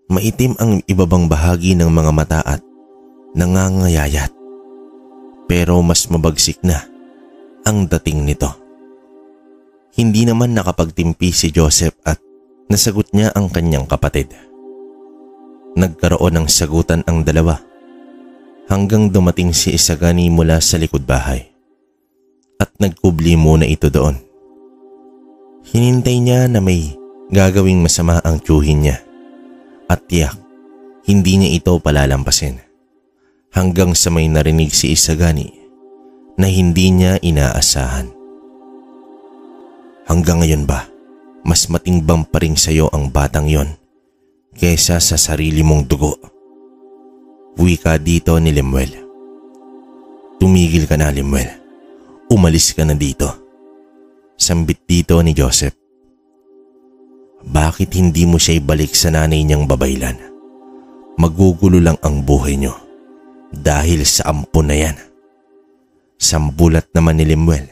maitim ang ibabang bahagi ng mga mata at nangangayayat. Pero mas mabagsik na ang dating nito. Hindi naman nakapagtimpi si Joseph at nasagot niya ang kanyang kapatid. Nagkaroon ng sagutan ang dalawa hanggang dumating si Isagani mula sa likod bahay at nagkubli muna ito doon. Hinintay niya na may gagawing masama ang tiyuhin niya at tiyak hindi niya ito palalampasin hanggang sa may narinig si Isagani na hindi niya inaasahan. Hanggang ngayon ba, mas matimbang pa rin sa'yo ang batang yon kaysa sa sarili mong dugo? Wika dito ni Lemuel. Tumigil ka na, Lemuel. Umalis ka na dito. Sambit dito ni Joseph. Bakit hindi mo siya ibalik sa nanay niyang babaylan? Magugulo lang ang buhay niyo dahil sa ampon na yan. Sambulat naman ni Lemuel.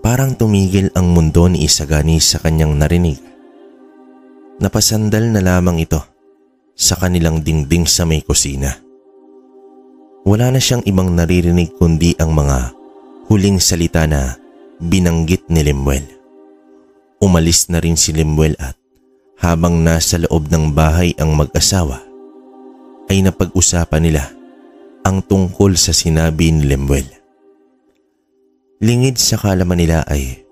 Parang tumigil ang mundo ni Isagani sa kanyang narinig. Napasandal na lamang ito sa kanilang dingding sa may kusina. Wala na siyang ibang naririnig kundi ang mga huling salita na binanggit ni Lemuel. Umalis na rin si Lemuel at habang nasa loob ng bahay ang mag-asawa ay napag-usapan nila ang tungkol sa sinabi ni Lemuel. Lingid sa kalaman nila ay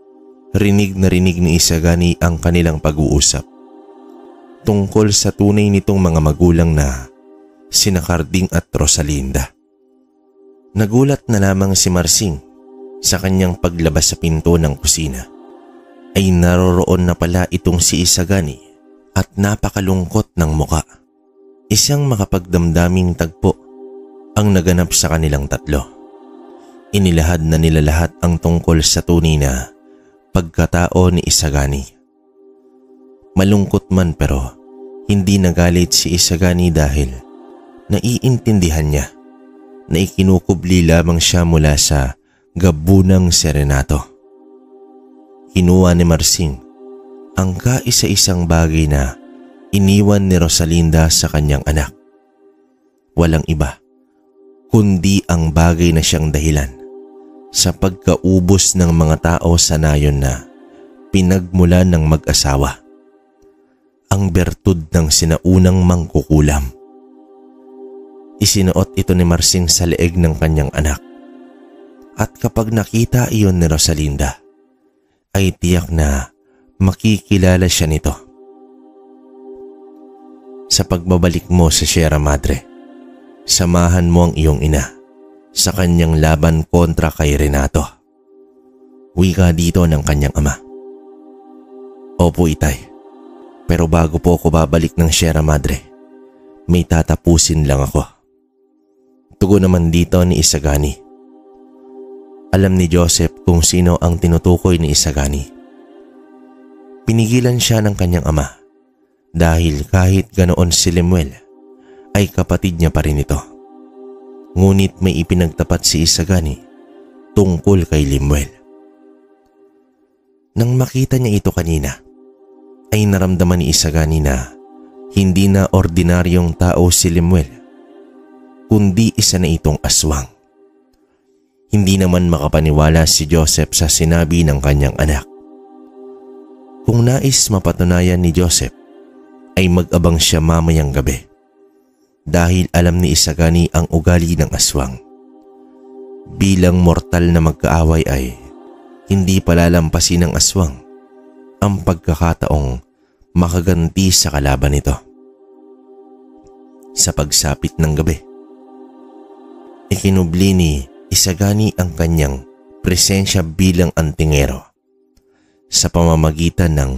rinig na rinig ni Isagani ang kanilang pag-uusap tungkol sa tunay nitong mga magulang na sina Carding at Rosalinda. Nagulat na lamang si Marsing sa kanyang paglabas sa pinto ng kusina ay naroroon na pala itong si Isagani at napakalungkot ng muka. Isang makapagdamdaming tagpo ang naganap sa kanilang tatlo. Inilahad na nila lahat ang tungkol sa tunay na pagkatao ni Isagani. Malungkot man pero hindi nagalit si Isagani dahil naiintindihan niya na ikinukubli lamang siya mula sa gabunang serenato. Kinuha ni Marsing ang kaisa-isang bagay na iniwan ni Rosalinda sa kanyang anak. Walang iba kundi ang bagay na siyang dahilan sa pagkaubos ng mga tao sa nayon na pinagmulan ng mag-asawa. Ang bertud ng sinaunang mangkukulam. Isinuot ito ni Marsing sa leeg ng kanyang anak. At kapag nakita iyon ni Rosalinda, ay tiyak na makikilala siya nito. Sa pagbabalik mo sa Sierra Madre, samahan mo ang iyong ina sa kanyang laban kontra kay Renato. Wika dito ng kanyang ama. Opo, itay. Pero bago po ako babalik ng Sierra Madre, may tatapusin lang ako. Tugon naman dito ni Isagani. Alam ni Joseph kung sino ang tinutukoy ni Isagani. Pinigilan siya ng kanyang ama dahil kahit ganoon si Lemuel ay kapatid niya pa rin ito. Ngunit may ipinagtapat si Isagani tungkol kay Lemuel. Nang makita niya ito kanina, ay naramdaman ni Isagani na hindi na ordinaryong tao si Lemuel, kundi isa na itong aswang. Hindi naman makapaniwala si Joseph sa sinabi ng kanyang anak. Kung nais mapatunayan ni Joseph, ay mag-abang siya mamayang gabi. Dahil alam ni Isagani ang ugali ng aswang. Bilang mortal na magkaaway ay hindi palalampasin ng aswang ang pagkakataong makaganti sa kalaban nito. Sa pagsapit ng gabi, ikinubli ni Isagani ang kanyang presensya bilang antingero sa pamamagitan ng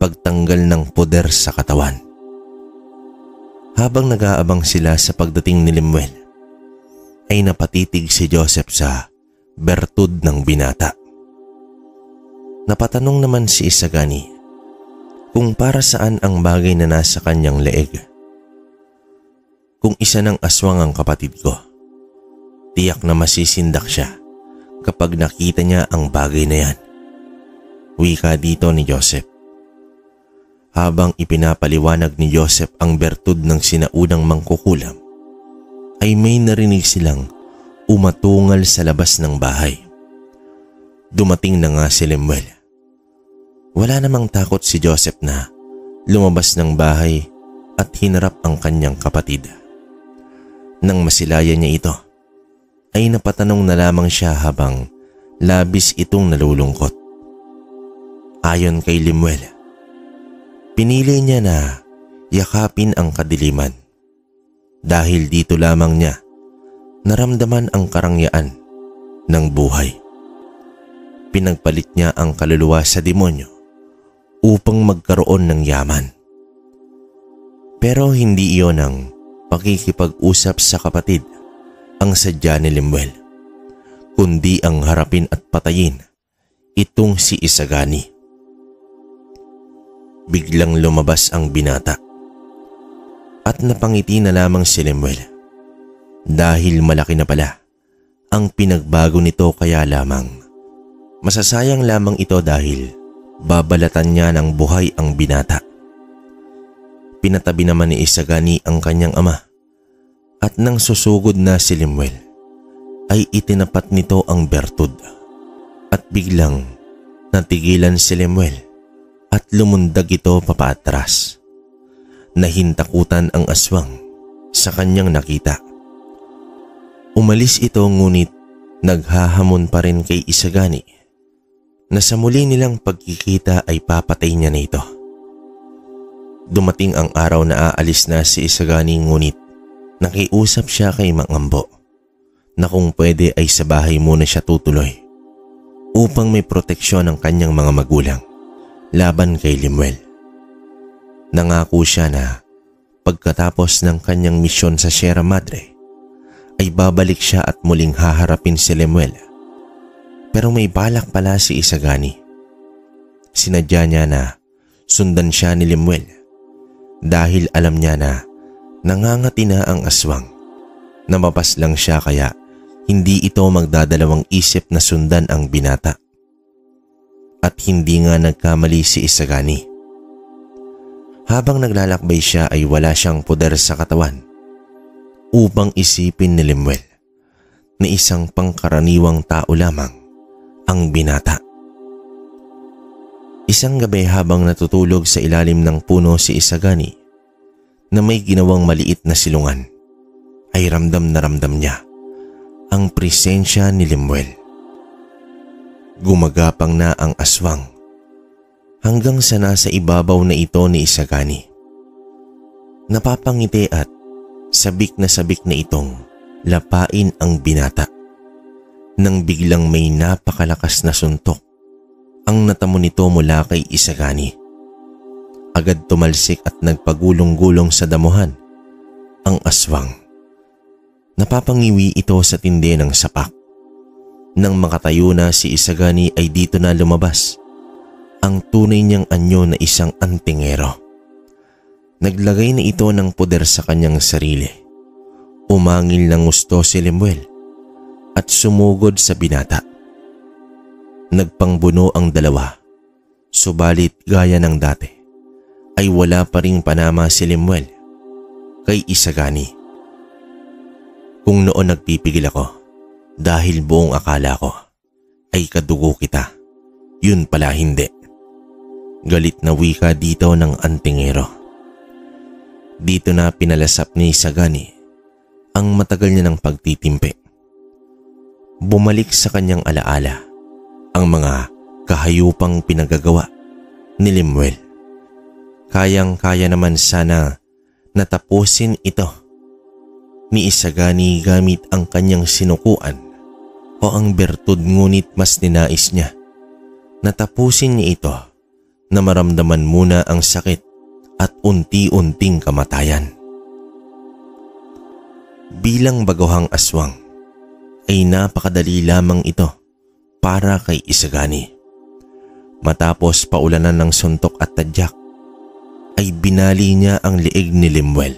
pagtanggal ng poder sa katawan. Habang nag-aabang sila sa pagdating ni Lemuel, ay napatitig si Joseph sa bertud ng binata. Napatanong naman si Isagani kung para saan ang bagay na nasa kanyang leeg. Kung isa ng aswang ang kapatid ko, tiyak na masisindak siya kapag nakita niya ang bagay na yan. Wika dito ni Joseph. Habang ipinapaliwanag ni Joseph ang bertud ng sinaunang mangkukulam, ay may narinig silang umatungal sa labas ng bahay. Dumating na nga si Lemuel. Wala namang takot si Joseph na lumabas ng bahay at hinarap ang kanyang kapatid. Nang masilayan niya ito, ay napatanong na lamang siya habang labis itong nalulungkot. Ayon kay Lemuel, pinili niya na yakapin ang kadiliman dahil dito lamang niya naramdaman ang karangyaan ng buhay. Pinagpalit niya ang kaluluwa sa demonyo upang magkaroon ng yaman. Pero hindi iyon ang pakikipag-usap sa kapatid ang sadya ni Lemuel, kundi ang harapin at patayin itong si Isagani. Biglang lumabas ang binata at napangiti na lamang si Lemuel dahil malaki na pala ang pinagbago nito, kaya lamang masasayang lamang ito dahil babalatan niya ng buhay ang binata. Pinatabi naman ni Isagani ang kanyang ama at nang susugod na si Lemuel ay itinapat nito ang bertud at biglang natigilan si Lemuel at lumundag ito papaatras. Nahintakutan ang aswang sa kanyang nakita. Umalis ito ngunit naghahamon pa rin kay Isagani na sa muli nilang pagkikita ay papatay niya na ito. Dumating ang araw na aalis na si Isagani ngunit nakiusap siya kay Mang Ambo na kung pwede ay sa bahay muna siya tutuloy upang may proteksyon ang kanyang mga magulang laban kay Lemuel. Nangako siya na pagkatapos ng kanyang misyon sa Sierra Madre ay babalik siya at muling haharapin si Lemuel. Pero may balak pala si Isagani. Sinadya niya na sundan siya ni Lemuel dahil alam niya na nangangati na ang aswang. Namapas lang siya kaya hindi ito magdadalawang isip na sundan ang binata. At hindi nga nagkamali si Isagani. Habang naglalakbay siya ay wala siyang poder sa katawan upang isipin ni Lemuel na isang pangkaraniwang tao lamang ang binata. Isang gabi habang natutulog sa ilalim ng puno si Isagani na may ginawang maliit na silungan, ay ramdam na ramdam niya ang presensya ni Lemuel. Gumagapang na ang aswang hanggang sa nasa ibabaw na ito ni Isagani. Napapangiti at sabik na itong lapain ang binata nang biglang may napakalakas na suntok ang natamo nito mula kay Isagani. Agad tumalsik at nagpagulong-gulong sa damuhan ang aswang. Napapangiwi ito sa tindi ng sapak. Nang makatayo na si Isagani ay dito na lumabas ang tunay niyang anyo na isang antingero. Naglagay na ito ng poder sa kanyang sarili. Umangil ng gusto si Lemuel at sumugod sa binata. Nagpangbuno ang dalawa, subalit gaya ng dati ay wala pa ring panama si Lemuel kay Isagani. Kung noon nagpipigil ako dahil buong akala ko ay kadugo kita, yun pala hindi. Galit na wika dito ng antingero. Dito na pinalasap ni Isagani ang matagal niya ng pagtitimpi. Bumalik sa kanyang alaala ang mga kahayupang pinagagawa ni Lemuel. Kayang-kaya naman sana natapusin ito ni Isagani gamit ang kanyang sinukuan o ang bertud, ngunit mas ninais niya natapusin niya ito na maramdaman muna ang sakit at unti-unting kamatayan. Bilang baguhang aswang ay napakadali lamang ito para kay Isagani. Matapos paulanan ng suntok at tadyak ay binali niya ang liig ni Lemuel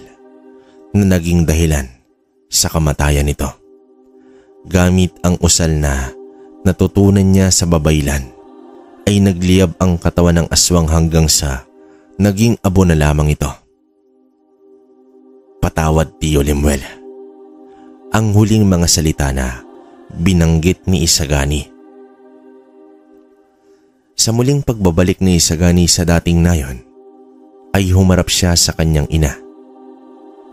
na naging dahilan sa kamatayan nito. Gamit ang usal na natutunan niya sa babaylan ay nagliyab ang katawan ng aswang hanggang sa naging abo na lamang ito. Patawad, Tio Lemuel. Ang huling mga salita na binanggit ni Isagani. Sa muling pagbabalik ni Isagani sa dating nayon, ay humarap siya sa kanyang ina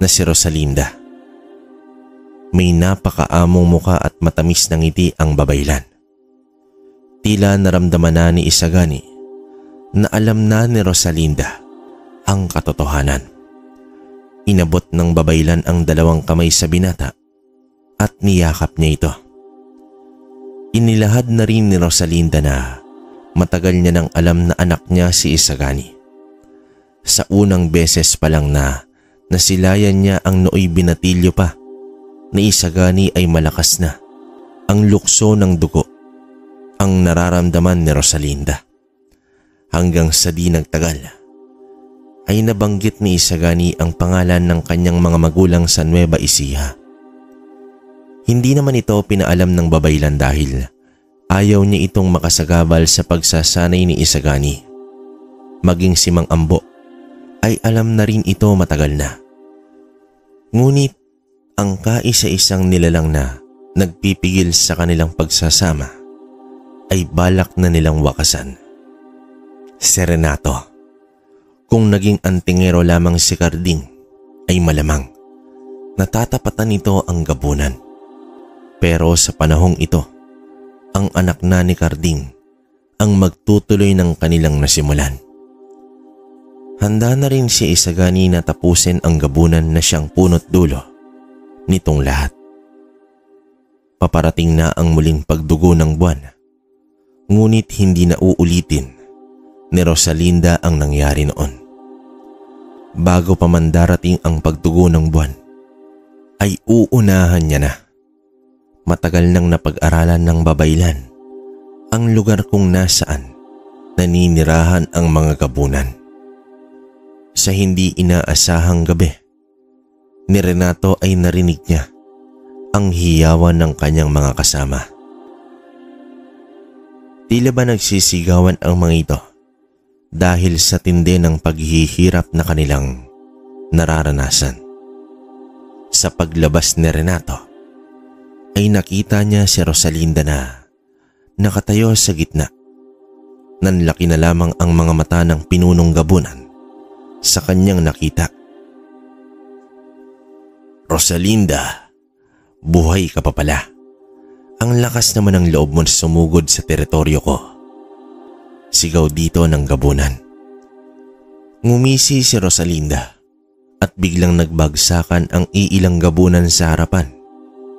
na si Rosalinda. May napakaamong muka at matamis na ngiti ang babaylan. Tila naramdaman na ni Isagani na alam na ni Rosalinda ang katotohanan. Inabot ng babaylan ang dalawang kamay sa binata at niyakap niya ito. Inilahad na rin ni Rosalinda na matagal niya nang alam na anak niya si Isagani. Sa unang beses pa lang na nasilayan niya ang nooy binatilyo pa ni Isagani ay malakas na ang lukso ng dugo ang nararamdaman ni Rosalinda. Hanggang sa di nagtagal ay nabanggit ni Isagani ang pangalan ng kanyang mga magulang sa Nueva Ecija. Hindi naman ito pinaalam ng babaylan dahil ayaw niya itong makasagabal sa pagsasanay ni Isagani. Maging si Mang Ambo ay alam na rin ito matagal na. Ngunit ang kaisa-isang nilalang na nagpipigil sa kanilang pagsasama ay balak na nilang wakasan. Si Renato. Kung naging antingero lamang si Carding ay malamang natatapatan nito ang gabunan. Pero sa panahong ito, ang anak na ni Carding ang magtutuloy ng kanilang nasimulan. Handa na rin si Isagani na tapusin ang gabunan na siyang punot dulo nitong lahat. Paparating na ang muling pagdugo ng buwan, ngunit hindi na uulitin ni Rosalinda ang nangyari noon. Bago pa man darating ang pagdugo ng buwan, ay uunahan niya na. Matagal nang napag-aralan ng babaylan ang lugar kung nasaan naninirahan ang mga gabunan. Sa hindi inaasahang gabi, ni Renato ay narinig niya ang hiyawan ng kanyang mga kasama. Tila ba nagsisigawan ang mga ito dahil sa tindi ng paghihirap na kanilang nararanasan. Sa paglabas ni Renato ay nakita niya si Rosalinda na nakatayo sa gitna. Nanlaki na lamang ang mga mata ng pinunong gabunan sa kanyang nakita. Rosalinda, buhay ka pa pala. Ang lakas naman ng loob mo sumugod sa teritoryo ko. Sigaw dito ng gabunan. Ngumisi si Rosalinda at biglang nagbagsakan ang iilang gabunan sa harapan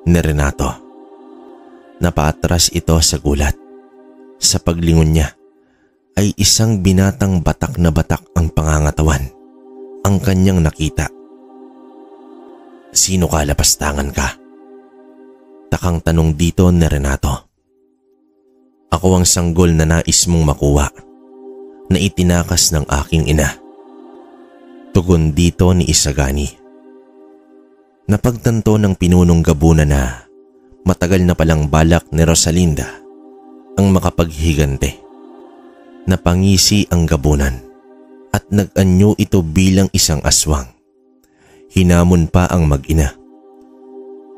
ni Renato. Napaatras ito sa gulat. Sa paglingon niya ay isang binatang batak na batak ang pangangatawan ang kanyang nakita. Sino ka, lapastangan ka? Takang tanong dito ni Renato. Ako ang sanggol na nais mong makuha, na itinakas ng aking ina. Tugon dito ni Isagani. Napagtanto ng pinunong gabunan na matagal na palang balak ni Rosalinda ang makapaghigante. Napangisi ang gabunan at nag-anyo ito bilang isang aswang. Hinamon pa ang mag-ina.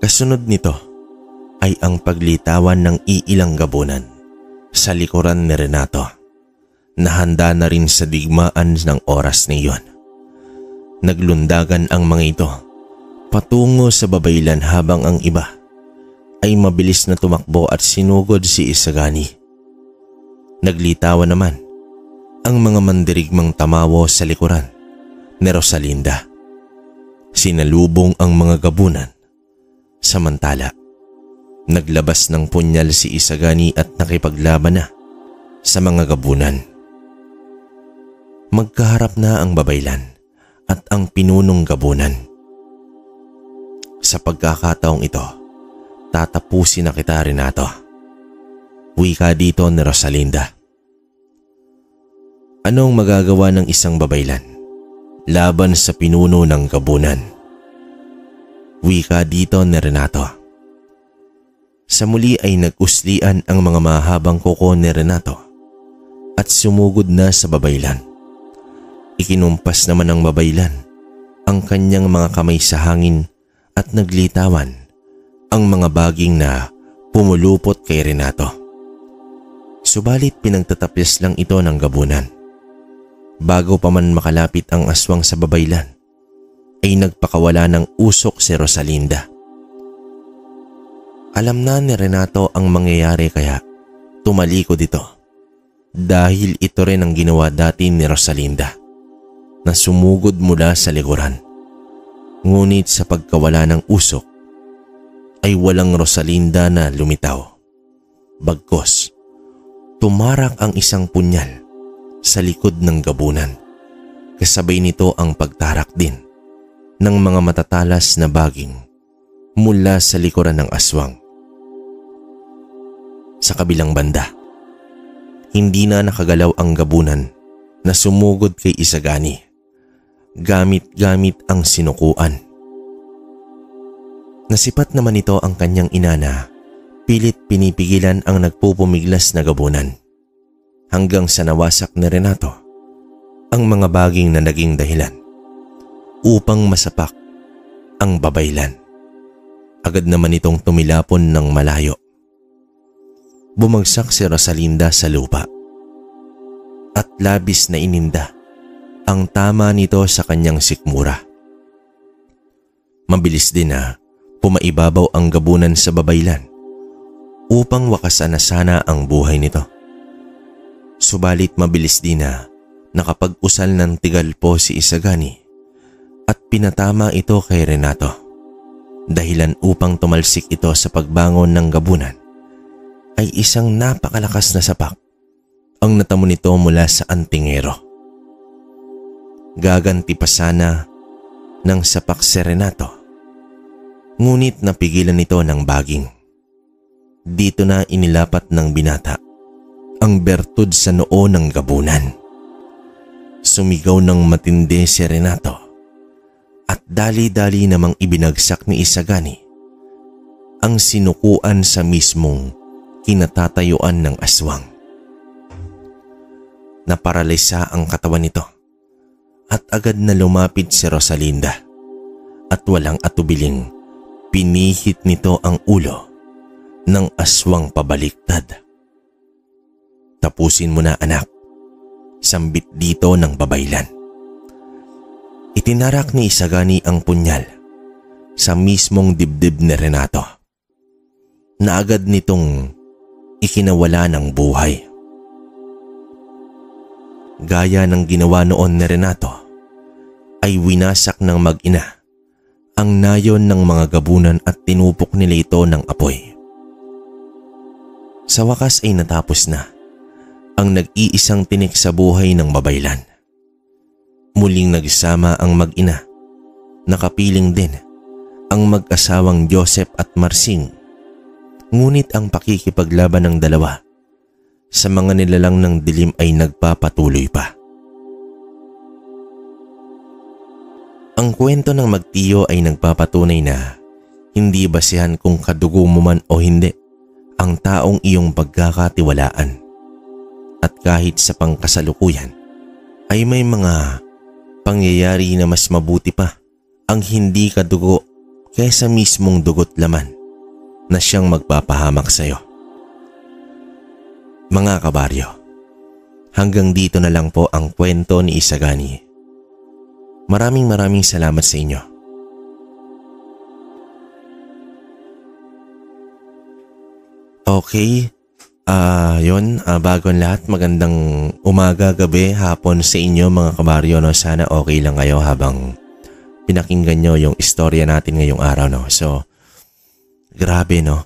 Kasunod nito ay ang paglitawan ng iilang gabunan sa likuran ni Renato na handa na rin sa digmaan ng oras na iyon. Naglundagan ang mga ito patungo sa babaylan habang ang iba ay mabilis na tumakbo at sinugod si Isagani. Naglitawan naman ang mga mandirigmang tamawo sa likuran ni Rosalinda. Sinalubong ang mga gabunan. Samantala, naglabas ng punyal si Isagani at nakipaglaban na sa mga gabunan. Magkaharap na ang babaylan at ang pinunong gabunan. Sa pagkakataong ito, tatapusin na kita, Renato. Wika dito ni Rosalinda. Anong magagawa ng isang babaylan laban sa pinuno ng gabunan. Wika dito ni Renato. Sa muli ay nag-uslian ang mga mahabang kuko ni Renato at sumugod na sa babaylan. Ikinumpas naman ng babaylan ang kanyang mga kamay sa hangin at naglitawan ang mga baging na pumulupot kay Renato. Subalit pinagtatapyas lang ito ng gabunan. Bago pa man makalapit ang aswang sa babaylan, ay nagpakawala ng usok si Rosalinda. Alam na ni Renato ang mangyayari kaya tumalikod ito dahil ito rin ang ginawa dati ni Rosalinda na sumugod mula sa likuran. Ngunit sa pagkawala ng usok ay walang Rosalinda na lumitaw. Bagkus, tumarak ang isang punyal sa likod ng gabunan. Kasabay nito ang pagtarak din ng mga matatalas na baging mula sa likuran ng aswang. Sa kabilang banda, hindi na nakagalaw ang gabunan na sumugod kay Isagani. Gamit-gamit ang sinukuan. Nasipat naman ito ang kanyang ina na pilit pinipigilan ang nagpupumiglas na gabunan hanggang sa nawasak ni Renato ang mga baging na naging dahilan upang masapak ang babaylan. Agad naman itong tumilapon ng malayo. Bumagsak si Rosalinda sa lupa at labis na ininda ang tama nito sa kanyang sikmura. Mabilis din na pumaibabaw ang gabunan sa babaylan upang wakasan na sana ang buhay nito. Subalit mabilis din na nakapag-usal ng tigal po si Isagani at pinatama ito kay Renato. Dahilan upang tumalsik ito sa pagbangon ng gabunan ay isang napakalakas na sapak ang natamo nito mula sa antingero. Gaganti pa sana ng sapak si Renato, ngunit napigilan ito ng baging. Dito na inilapat ng binata ang bertud sa noo ng gabunan. Sumigaw ng matindi si Renato at dali-dali namang ibinagsak ni Isagani ang sinukuan sa mismong kinatatayuan ng aswang. Naparalisa ang katawan nito at agad na lumapit si Rosalinda at walang atubiling pinihit nito ang ulo ng aswang pabaliktad. Tapusin mo na anak, sambit dito ng babaylan. Itinarak ni Isagani ang punyal sa mismong dibdib ni Renato na agad nitong ikinawala ng buhay. Gaya ng ginawa noon ni Renato, ay winasak ng mag-ina ang nayon ng mga gabunan at tinupok nila ito ng apoy. Sa wakas ay natapos na ang nag-iisang tinik sa buhay ng babaylan. Muling nagsama ang mag-ina. Nakapiling din ang mag-asawang Joseph at Marsing. Ngunit ang pakikipaglaban ng dalawa sa mga nilalang ng dilim ay nagpapatuloy pa. Ang kwento ng magtiyo ay nagpapatunay na hindi basihan kung kadugo mo man o hindi ang taong iyong pagkakatiwalaan. At kahit sa pangkasalukuyan ay may mga pangyayari na mas mabuti pa ang hindi kadugo kaysa mismong dugot laman na siyang magpapahamak sa iyo. Mga kabaryo, hanggang dito na lang po ang kwento ni Isagani. Maraming salamat sa inyo. Okay, bago ang lahat, magandang umaga, gabi, hapon sa inyo mga kabaryo. No? Sana okay lang kayo habang pinakinggan nyo yung istorya natin ngayong araw. No? So, grabe no,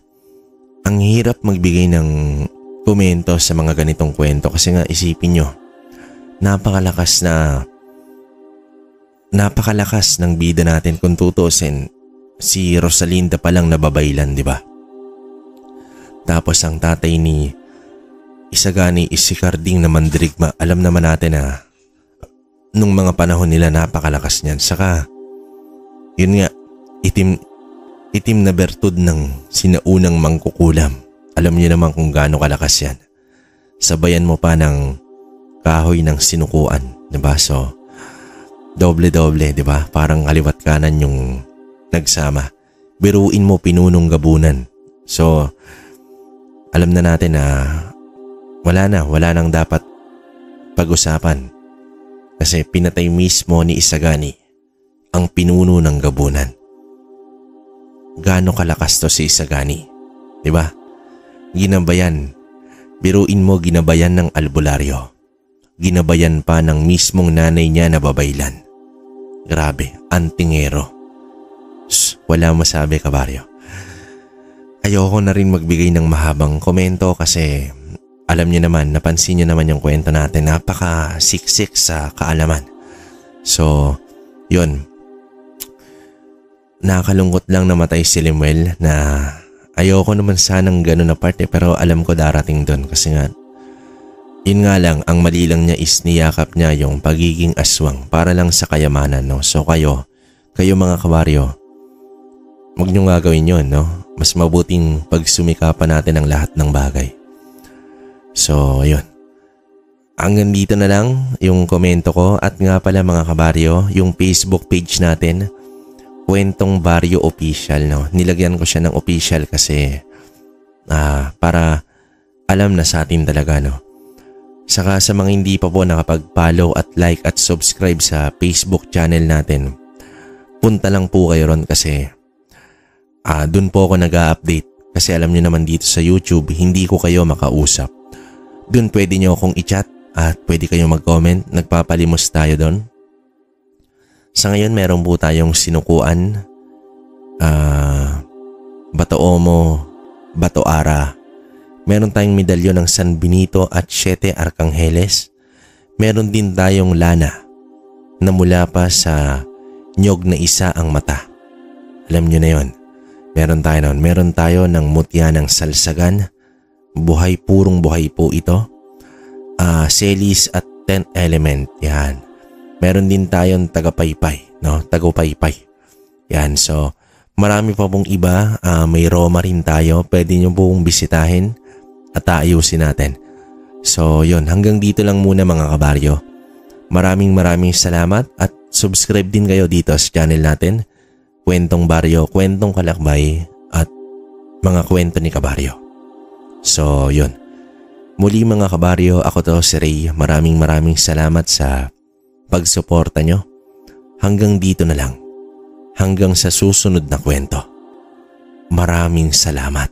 ang hirap magbigay ng komento sa mga ganitong kwento kasi nga isipin nyo, napakalakas ng bida natin kung tutusin. Si Rosalinda palang nababaylan, di ba? Tapos ang tatay ni Isagani is si Carding na mandirigma. Alam naman natin na nung mga panahon nila napakalakas niyan. Saka, yun nga, itim na bertud ng sinaunang mangkukulam. Alam niyo naman kung gaano kalakas yan. Sabayan mo pa ng kahoy ng sinukuan, diba? So, doble-doble, diba? Parang kaliwat kanan yung nagsama. Biruin mo pinunong gabunan. So, alam na natin na wala nang dapat pag-usapan. Kasi pinatay mismo ni Isagani ang pinuno ng gabunan. Gaano kalakas to si Isagani, diba? Ginabayan. Biruin mo, ginabayan ng albularyo. Ginabayan pa ng mismong nanay niya na babaylan. Grabe, antingero. Wala masabi, kabaryo. Ayoko na rin magbigay ng mahabang komento kasi alam niyo naman, napansin niyo naman yung kwento natin, napaka-siksik sa kaalaman. So, yun. Nakakalungkot lang namatay si Lemuel na ayoko naman sanang gano'n na parte pero alam ko darating doon kasi nga, yun nga lang, ang mali lang niya is niyakap niya yung pagiging aswang para lang sa kayamanan, no? So kayo mga kabaryo, huwag niyong gagawin yun, no? Mas mabuting pagsumikapan natin ang lahat ng bagay. So, yun. Hanggang dito na lang yung komento ko. At nga pala mga kabaryo, yung Facebook page natin, Kwentong Baryo Official, no? Nilagyan ko siya ng official kasi para alam na sa atin talaga, no? Saka sa mga hindi pa po nakapag-follow at like at subscribe sa Facebook channel natin, punta lang po kayo ron kasi dun po ako nag-a-update. Kasi alam niyo naman dito sa YouTube, hindi ko kayo makausap. Doon pwede nyo akong i-chat at pwede kayong mag-comment. Nagpapalimos tayo doon. Sa ngayon meron po tayong sinukuan, Bato Omo, Bato Ara. Meron tayong medalyon ng San Benito at 7 Arcangheles. Meron din tayong lana na mula pa sa nyog na isa ang mata. Alam nyo na yon. Meron tayo nun. Meron tayo ng mutya ng Salsagan. Buhay, purong buhay po ito. Selis at 10th element. Yan. Meron din tayong tagapaypay, no? Tagapaypay. Yan. So, marami pa pong iba. May Roma rin tayo. Pwede nyo pong bisitahin at ayusin natin. So, yun. Hanggang dito lang muna mga kabaryo. Maraming salamat at subscribe din kayo dito sa channel natin. Kwentong Baryo, Kwentong Kalakbay at mga kwento ni Kabaryo. So, yun. Muli mga kabaryo, ako to si Ray. Maraming salamat sa pagsuporta nyo. Hanggang dito na lang. Hanggang sa susunod na kwento. Maraming salamat.